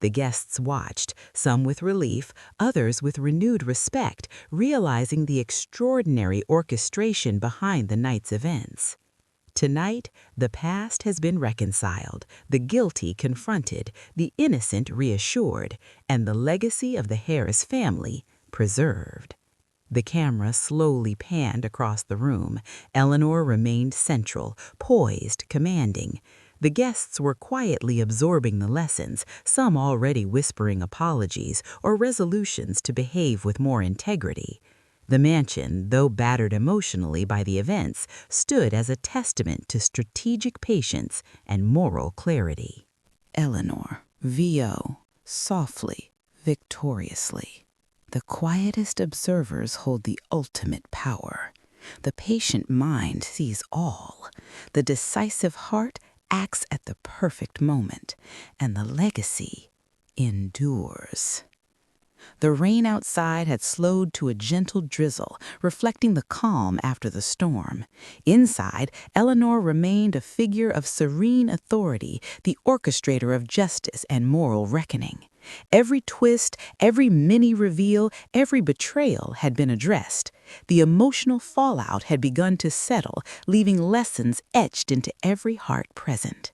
The guests watched, some with relief, others with renewed respect, realizing the extraordinary orchestration behind the night's events. Tonight, the past has been reconciled, the guilty confronted, the innocent reassured, and the legacy of the Harris family preserved. The camera slowly panned across the room. Eleanor remained central, poised, commanding. The guests were quietly absorbing the lessons, some already whispering apologies or resolutions to behave with more integrity. The mansion, though battered emotionally by the events, stood as a testament to strategic patience and moral clarity. Eleanor, VO, softly, victoriously. The quietest observers hold the ultimate power. The patient mind sees all. The decisive heart acts at the perfect moment, and the legacy endures. The rain outside had slowed to a gentle drizzle, reflecting the calm after the storm. Inside, Eleanor remained a figure of serene authority, the orchestrator of justice and moral reckoning. Every twist, every mini-reveal, every betrayal had been addressed. The emotional fallout had begun to settle, leaving lessons etched into every heart present.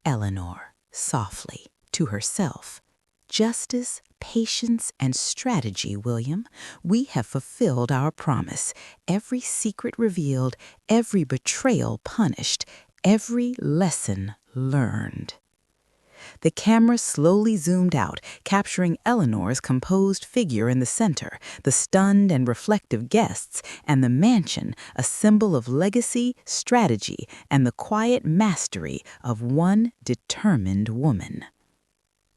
Eleanor, softly, to herself. Justice, patience, and strategy, William. We have fulfilled our promise. Every secret revealed, every betrayal punished, every lesson learned. The camera slowly zoomed out, capturing Eleanor's composed figure in the center, the stunned and reflective guests, and the mansion, a symbol of legacy, strategy, and the quiet mastery of one determined woman.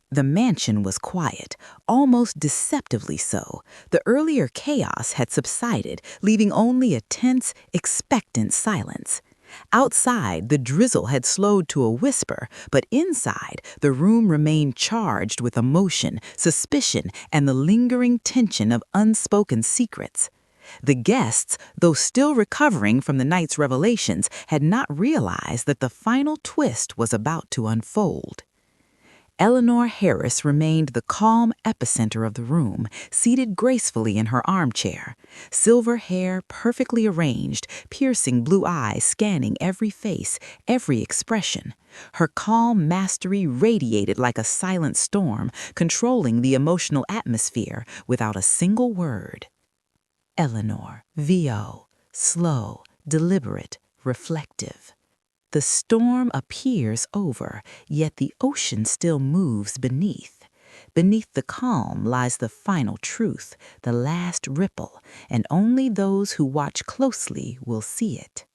The mansion was quiet, almost deceptively so. The earlier chaos had subsided, leaving only a tense, expectant silence. Outside, the drizzle had slowed to a whisper, but inside, the room remained charged with emotion, suspicion, and the lingering tension of unspoken secrets. The guests, though still recovering from the night's revelations, had not realized that the final twist was about to unfold. Eleanor Harris remained the calm epicenter of the room, seated gracefully in her armchair, silver hair perfectly arranged, piercing blue eyes scanning every face, every expression. Her calm mastery radiated like a silent storm, controlling the emotional atmosphere without a single word. Eleanor, VO, slow, deliberate, reflective. The storm appears over, yet the ocean still moves beneath. Beneath the calm lies the final truth, the last ripple, and only those who watch closely will see it.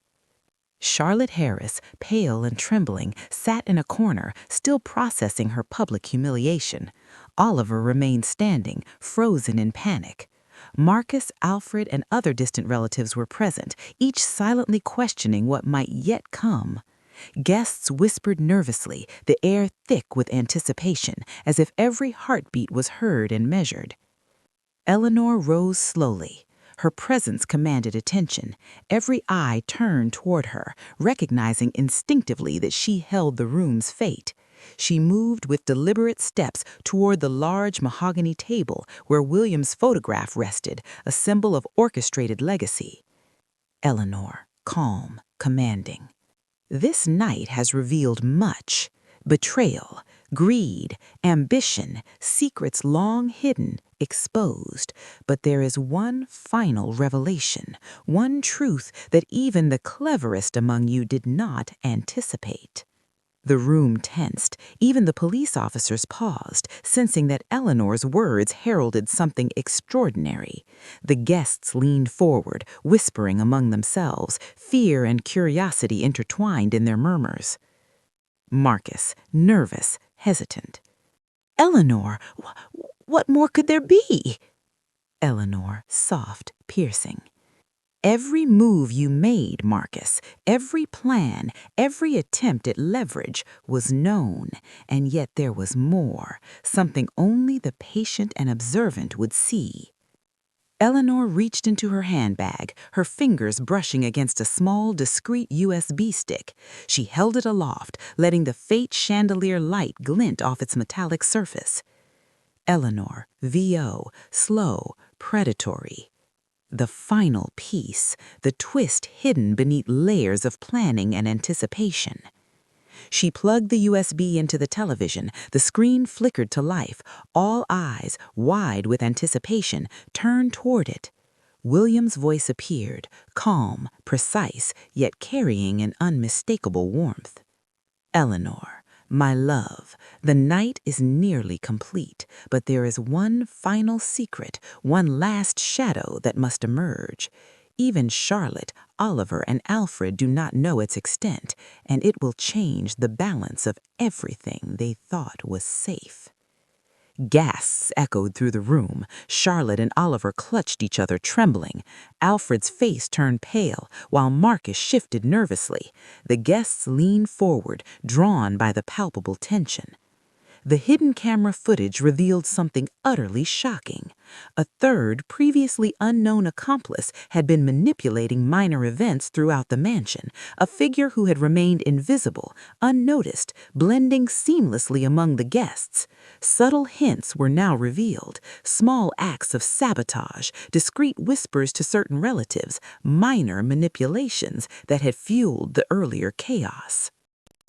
Charlotte Harris, pale and trembling, sat in a corner, still processing her public humiliation. Oliver remained standing, frozen in panic. Marcus, Alfred, and other distant relatives were present, each silently questioning what might yet come. Guests whispered nervously, the air thick with anticipation, as if every heartbeat was heard and measured. Eleanor rose slowly. Her presence commanded attention. Every eye turned toward her, recognizing instinctively that she held the room's fate. She moved with deliberate steps toward the large mahogany table where William's photograph rested, a symbol of orchestrated legacy. Eleanor, calm, commanding. This night has revealed much. Betrayal, greed, ambition, secrets long hidden, exposed. But there is one final revelation, one truth that even the cleverest among you did not anticipate. The room tensed. Even the police officers paused, sensing that Eleanor's words heralded something extraordinary. The guests leaned forward, whispering among themselves, fear and curiosity intertwined in their murmurs. Marcus, nervous, hesitant. "Eleanor, what more could there be?" Eleanor, soft, piercing. "Every move you made, Marcus, every plan, every attempt at leverage was known, and yet there was more, something only the patient and observant would see." Eleanor reached into her handbag, her fingers brushing against a small, discreet USB stick. She held it aloft, letting the faint chandelier light glint off its metallic surface. Eleanor, VO, slow, predatory. The final piece, the twist hidden beneath layers of planning and anticipation. She plugged the USB into the television. The screen flickered to life. All eyes, wide with anticipation, turned toward it. William's voice appeared, calm, precise, yet carrying an unmistakable warmth. Eleanor, my love, the night is nearly complete, but there is one final secret, one last shadow that must emerge. Even Charlotte, Oliver, and Alfred do not know its extent, and it will change the balance of everything they thought was safe. Gasps echoed through the room. Charlotte and Oliver clutched each other, trembling. Alfred's face turned pale, while Marcus shifted nervously. The guests leaned forward, drawn by the palpable tension. The hidden camera footage revealed something utterly shocking. A third, previously unknown accomplice had been manipulating minor events throughout the mansion, a figure who had remained invisible, unnoticed, blending seamlessly among the guests. Subtle hints were now revealed, small acts of sabotage, discreet whispers to certain relatives, minor manipulations that had fueled the earlier chaos.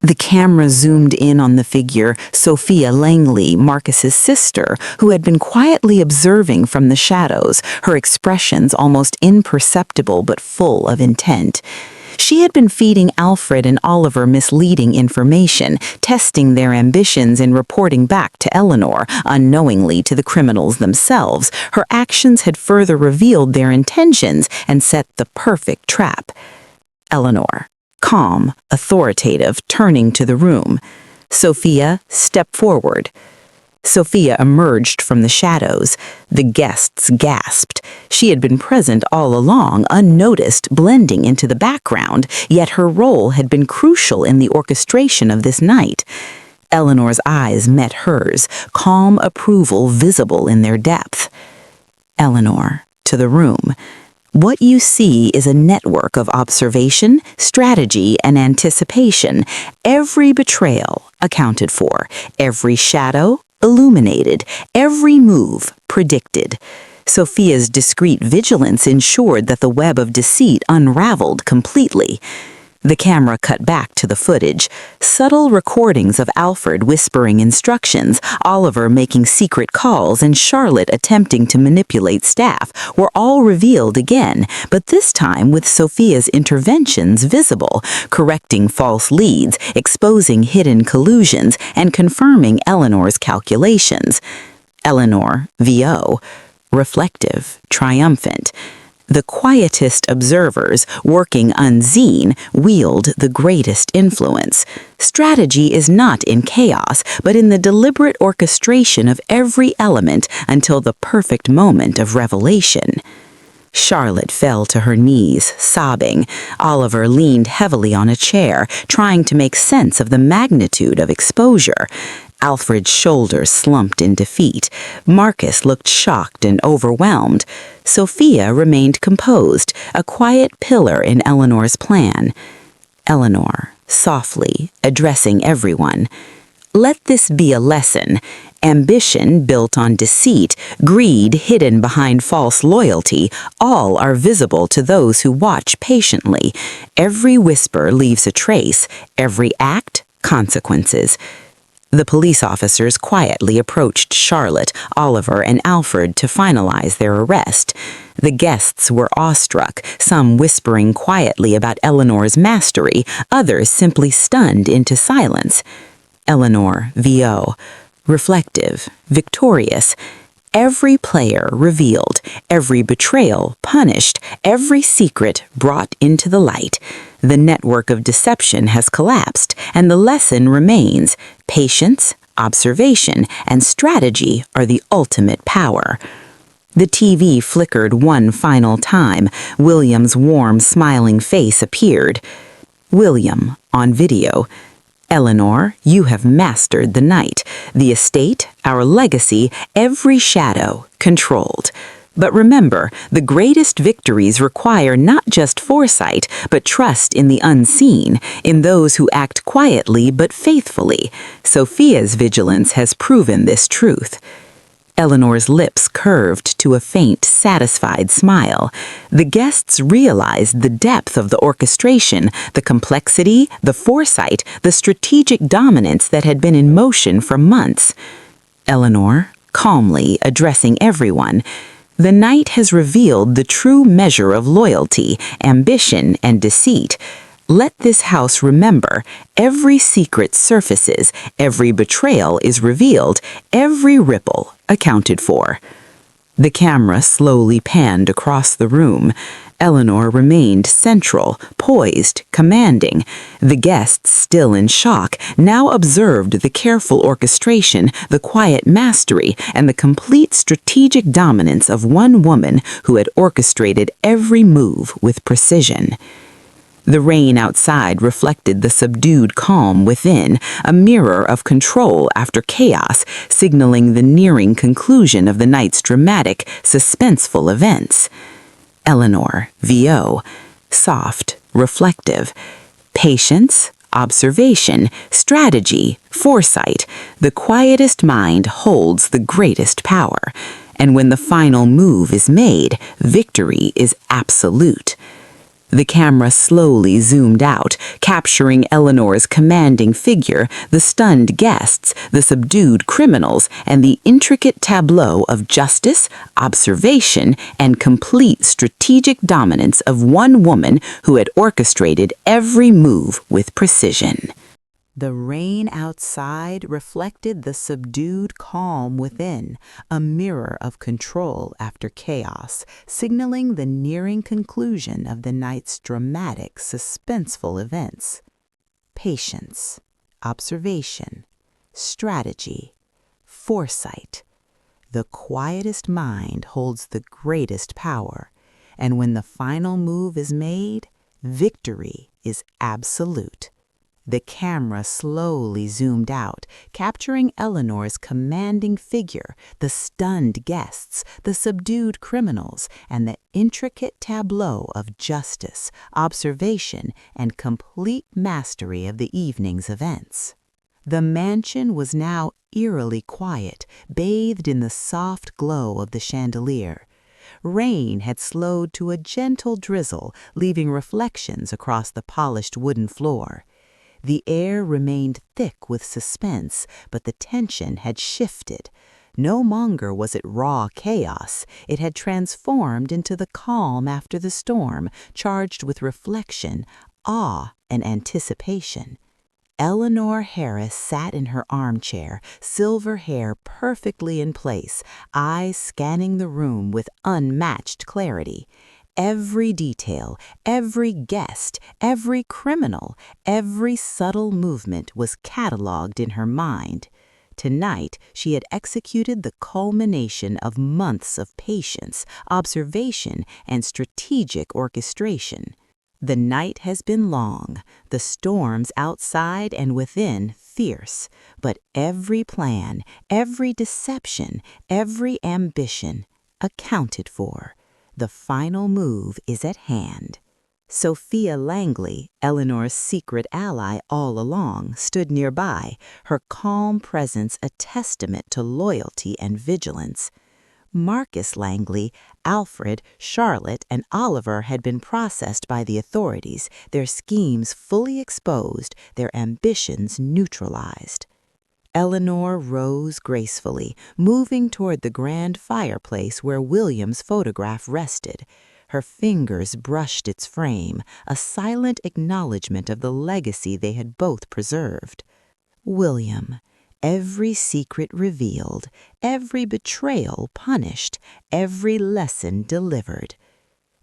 The camera zoomed in on the figure, Sophia Langley, Marcus's sister, who had been quietly observing from the shadows, her expressions almost imperceptible but full of intent. She had been feeding Alfred and Oliver misleading information, testing their ambitions and reporting back to Eleanor, unknowingly to the criminals themselves. Her actions had further revealed their intentions and set the perfect trap. Eleanor, calm, authoritative, turning to the room. Sophia, step forward. Sophia emerged from the shadows. The guests gasped. She had been present all along, unnoticed, blending into the background, yet her role had been crucial in the orchestration of this night. Eleanor's eyes met hers, calm approval visible in their depth. Eleanor, to the room. What you see is a network of observation, strategy, and anticipation, every betrayal accounted for, every shadow illuminated, every move predicted. Sophia's discreet vigilance ensured that the web of deceit unraveled completely. The camera cut back to the footage. Subtle recordings of Alfred whispering instructions, Oliver making secret calls, and Charlotte attempting to manipulate staff were all revealed again, but this time with Sophia's interventions visible, correcting false leads, exposing hidden collusions, and confirming Eleanor's calculations. Eleanor, VO, reflective, triumphant. The quietest observers, working unseen, wield the greatest influence. Strategy is not in chaos, but in the deliberate orchestration of every element until the perfect moment of revelation. Charlotte fell to her knees, sobbing. Oliver leaned heavily on a chair, trying to make sense of the magnitude of exposure. Alfred's shoulders slumped in defeat. Marcus looked shocked and overwhelmed. Sophia remained composed, a quiet pillar in Eleanor's plan. Eleanor, softly, addressing everyone. Let this be a lesson. Ambition built on deceit, greed hidden behind false loyalty, all are visible to those who watch patiently. Every whisper leaves a trace, every act, consequences. The police officers quietly approached Charlotte, Oliver, and Alfred to finalize their arrest. The guests were awestruck, some whispering quietly about Eleanor's mastery, others simply stunned into silence. Eleanor, VO, reflective, victorious. Every player revealed, every betrayal punished, every secret brought into the light. The network of deception has collapsed, and the lesson remains. Patience, observation, and strategy are the ultimate power. The TV flickered one final time. William's warm, smiling face appeared. William, on video. Eleanor, you have mastered the night. The estate, our legacy, every shadow, controlled. But remember, the greatest victories require not just foresight, but trust in the unseen, in those who act quietly but faithfully. Sophia's vigilance has proven this truth. Eleanor's lips curved to a faint, satisfied smile. The guests realized the depth of the orchestration, the complexity, the foresight, the strategic dominance that had been in motion for months. Eleanor, calmly addressing everyone, The night has revealed the true measure of loyalty, ambition, and deceit. Let this house remember, every secret surfaces, every betrayal is revealed, every ripple accounted for. The camera slowly panned across the room. Eleanor remained central, poised, commanding. The guests, still in shock, now observed the careful orchestration, the quiet mastery, and the complete strategic dominance of one woman who had orchestrated every move with precision. The rain outside reflected the subdued calm within, a mirror of control after chaos, signaling the nearing conclusion of the night's dramatic, suspenseful events. Eleanor, VO, soft, reflective, patience, observation, strategy, foresight. The quietest mind holds the greatest power, and when the final move is made, victory is absolute. The camera slowly zoomed out, capturing Eleanor's commanding figure, the stunned guests, the subdued criminals, and the intricate tableau of justice, observation, and complete strategic dominance of one woman who had orchestrated every move with precision. The rain outside reflected the subdued calm within, a mirror of control after chaos, signaling the nearing conclusion of the night's dramatic, suspenseful events. Patience, observation, strategy, foresight. The quietest mind holds the greatest power, and when the final move is made, victory is absolute. The camera slowly zoomed out, capturing Eleanor's commanding figure, the stunned guests, the subdued criminals, and the intricate tableau of justice, observation, and complete mastery of the evening's events. The mansion was now eerily quiet, bathed in the soft glow of the chandelier. Rain had slowed to a gentle drizzle, leaving reflections across the polished wooden floor. The air remained thick with suspense, but the tension had shifted. No longer was it raw chaos. It had transformed into the calm after the storm, charged with reflection, awe, and anticipation. Eleanor Harris sat in her armchair, silver hair perfectly in place, eyes scanning the room with unmatched clarity. Every detail, every guest, every criminal, every subtle movement was catalogued in her mind. Tonight, she had executed the culmination of months of patience, observation, and strategic orchestration. The night has been long, the storms outside and within fierce, but every plan, every deception, every ambition accounted for. The final move is at hand. Sophia Langley, Eleanor's secret ally all along, stood nearby, her calm presence a testament to loyalty and vigilance. Marcus Langley, Alfred, Charlotte, and Oliver had been processed by the authorities, their schemes fully exposed, their ambitions neutralized. Eleanor rose gracefully, moving toward the grand fireplace where William's photograph rested. Her fingers brushed its frame, a silent acknowledgement of the legacy they had both preserved. William, every secret revealed, every betrayal punished, every lesson delivered.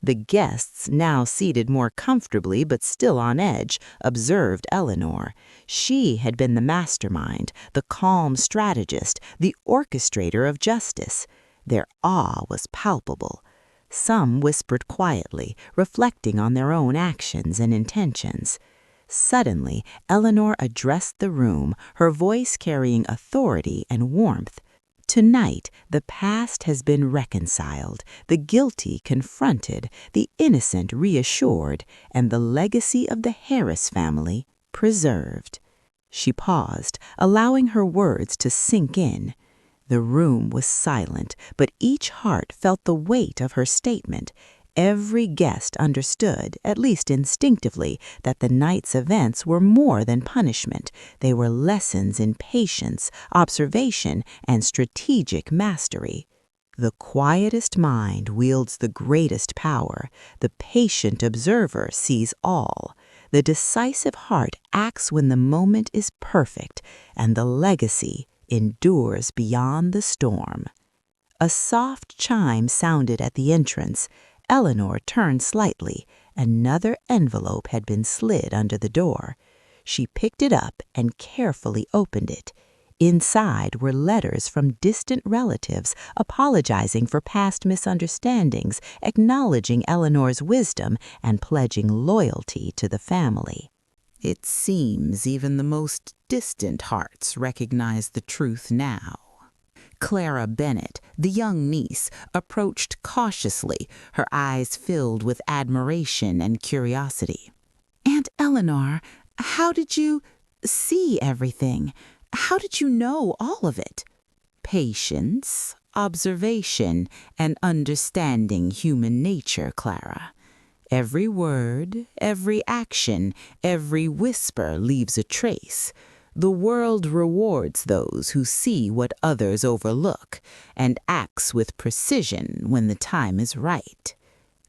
The guests, now seated more comfortably but still on edge, observed Eleanor. She had been the mastermind, the calm strategist, the orchestrator of justice. Their awe was palpable. Some whispered quietly, reflecting on their own actions and intentions. Suddenly, Eleanor addressed the room, her voice carrying authority and warmth. Tonight, the past has been reconciled, the guilty confronted, the innocent reassured, and the legacy of the Harris family preserved. She paused, allowing her words to sink in. The room was silent, but each heart felt the weight of her statement. Every guest understood, at least instinctively, that the night's events were more than punishment. They were lessons in patience, observation, and strategic mastery. The quietest mind wields the greatest power. The patient observer sees all. The decisive heart acts when the moment is perfect, and the legacy endures beyond the storm. A soft chime sounded at the entrance. Eleanor turned slightly. Another envelope had been slid under the door. She picked it up and carefully opened it. Inside were letters from distant relatives apologizing for past misunderstandings, acknowledging Eleanor's wisdom, and pledging loyalty to the family. It seems even the most distant hearts recognize the truth now. Clara Bennett, the young niece, approached cautiously, her eyes filled with admiration and curiosity. "Aunt Eleanor, how did you see everything? How did you know all of it?" "Patience, observation, and understanding human nature, Clara. Every word, every action, every whisper leaves a trace. The world rewards those who see what others overlook and acts with precision when the time is right."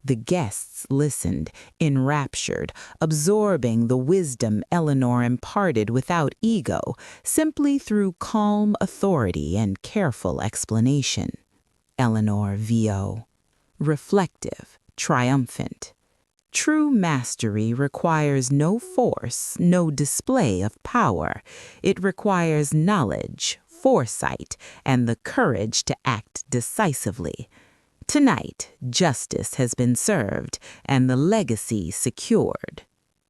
The guests listened, enraptured, absorbing the wisdom Eleanor imparted without ego, simply through calm authority and careful explanation. Eleanor V.O. Reflective, triumphant. True mastery requires no force, no display of power. It requires knowledge, foresight, and the courage to act decisively. Tonight, justice has been served and the legacy secured.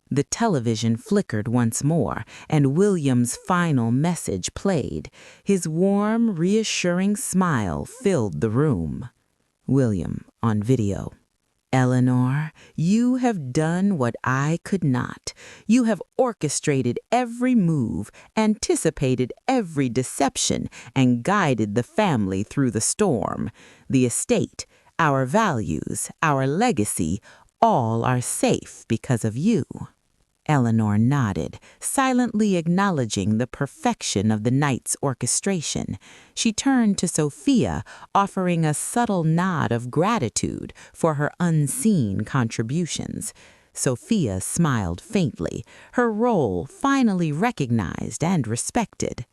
The television flickered once more, and William's final message played. His warm, reassuring smile filled the room. William on video. "Eleanor, you have done what I could not. You have orchestrated every move, anticipated every deception, and guided the family through the storm. The estate, our values, our legacy, all are safe because of you." Eleanor nodded, silently acknowledging the perfection of the night's orchestration. She turned to Sophia, offering a subtle nod of gratitude for her unseen contributions. Sophia smiled faintly, her role finally recognized and respected.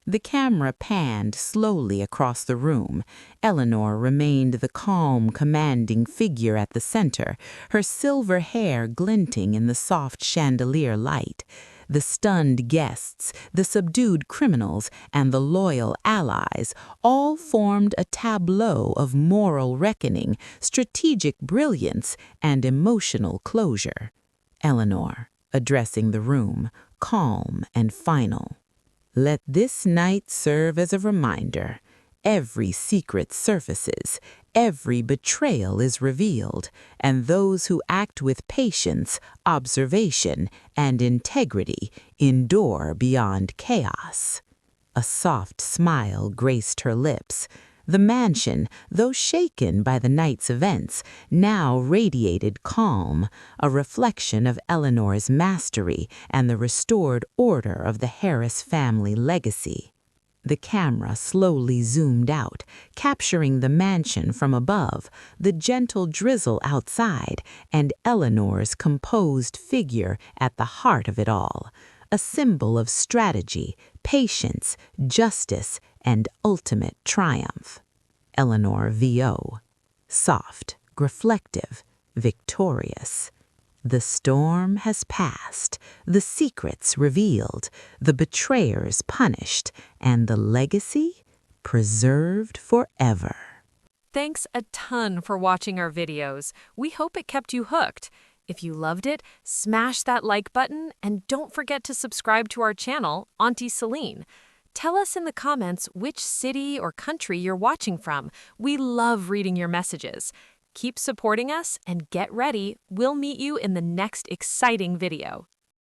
The camera panned slowly across the room. Eleanor remained the calm, commanding figure at the center, her silver hair glinting in the soft chandelier light. The stunned guests, the subdued criminals, and the loyal allies all formed a tableau of moral reckoning, strategic brilliance, and emotional closure. Eleanor, addressing the room, calm and final. "Let this night serve as a reminder. Every secret surfaces, every betrayal is revealed, and those who act with patience, observation, and integrity endure beyond chaos." A soft smile graced her lips. The mansion, though shaken by the night's events, now radiated calm, a reflection of Eleanor's mastery and the restored order of the Harris family legacy. The camera slowly zoomed out, capturing the mansion from above, the gentle drizzle outside, and Eleanor's composed figure at the heart of it all, a symbol of strategy, patience, justice, and ultimate triumph. Eleanor V.O. Soft, reflective, victorious. The storm has passed, the secrets revealed, the betrayers punished, and the legacy preserved forever. Thanks a ton for watching our videos. We hope it kept you hooked. If you loved it, smash that like button and don't forget to subscribe to our channel, Auntie Celine. Tell us in the comments which city or country you're watching from. We love reading your messages. Keep supporting us and get ready. We'll meet you in the next exciting video.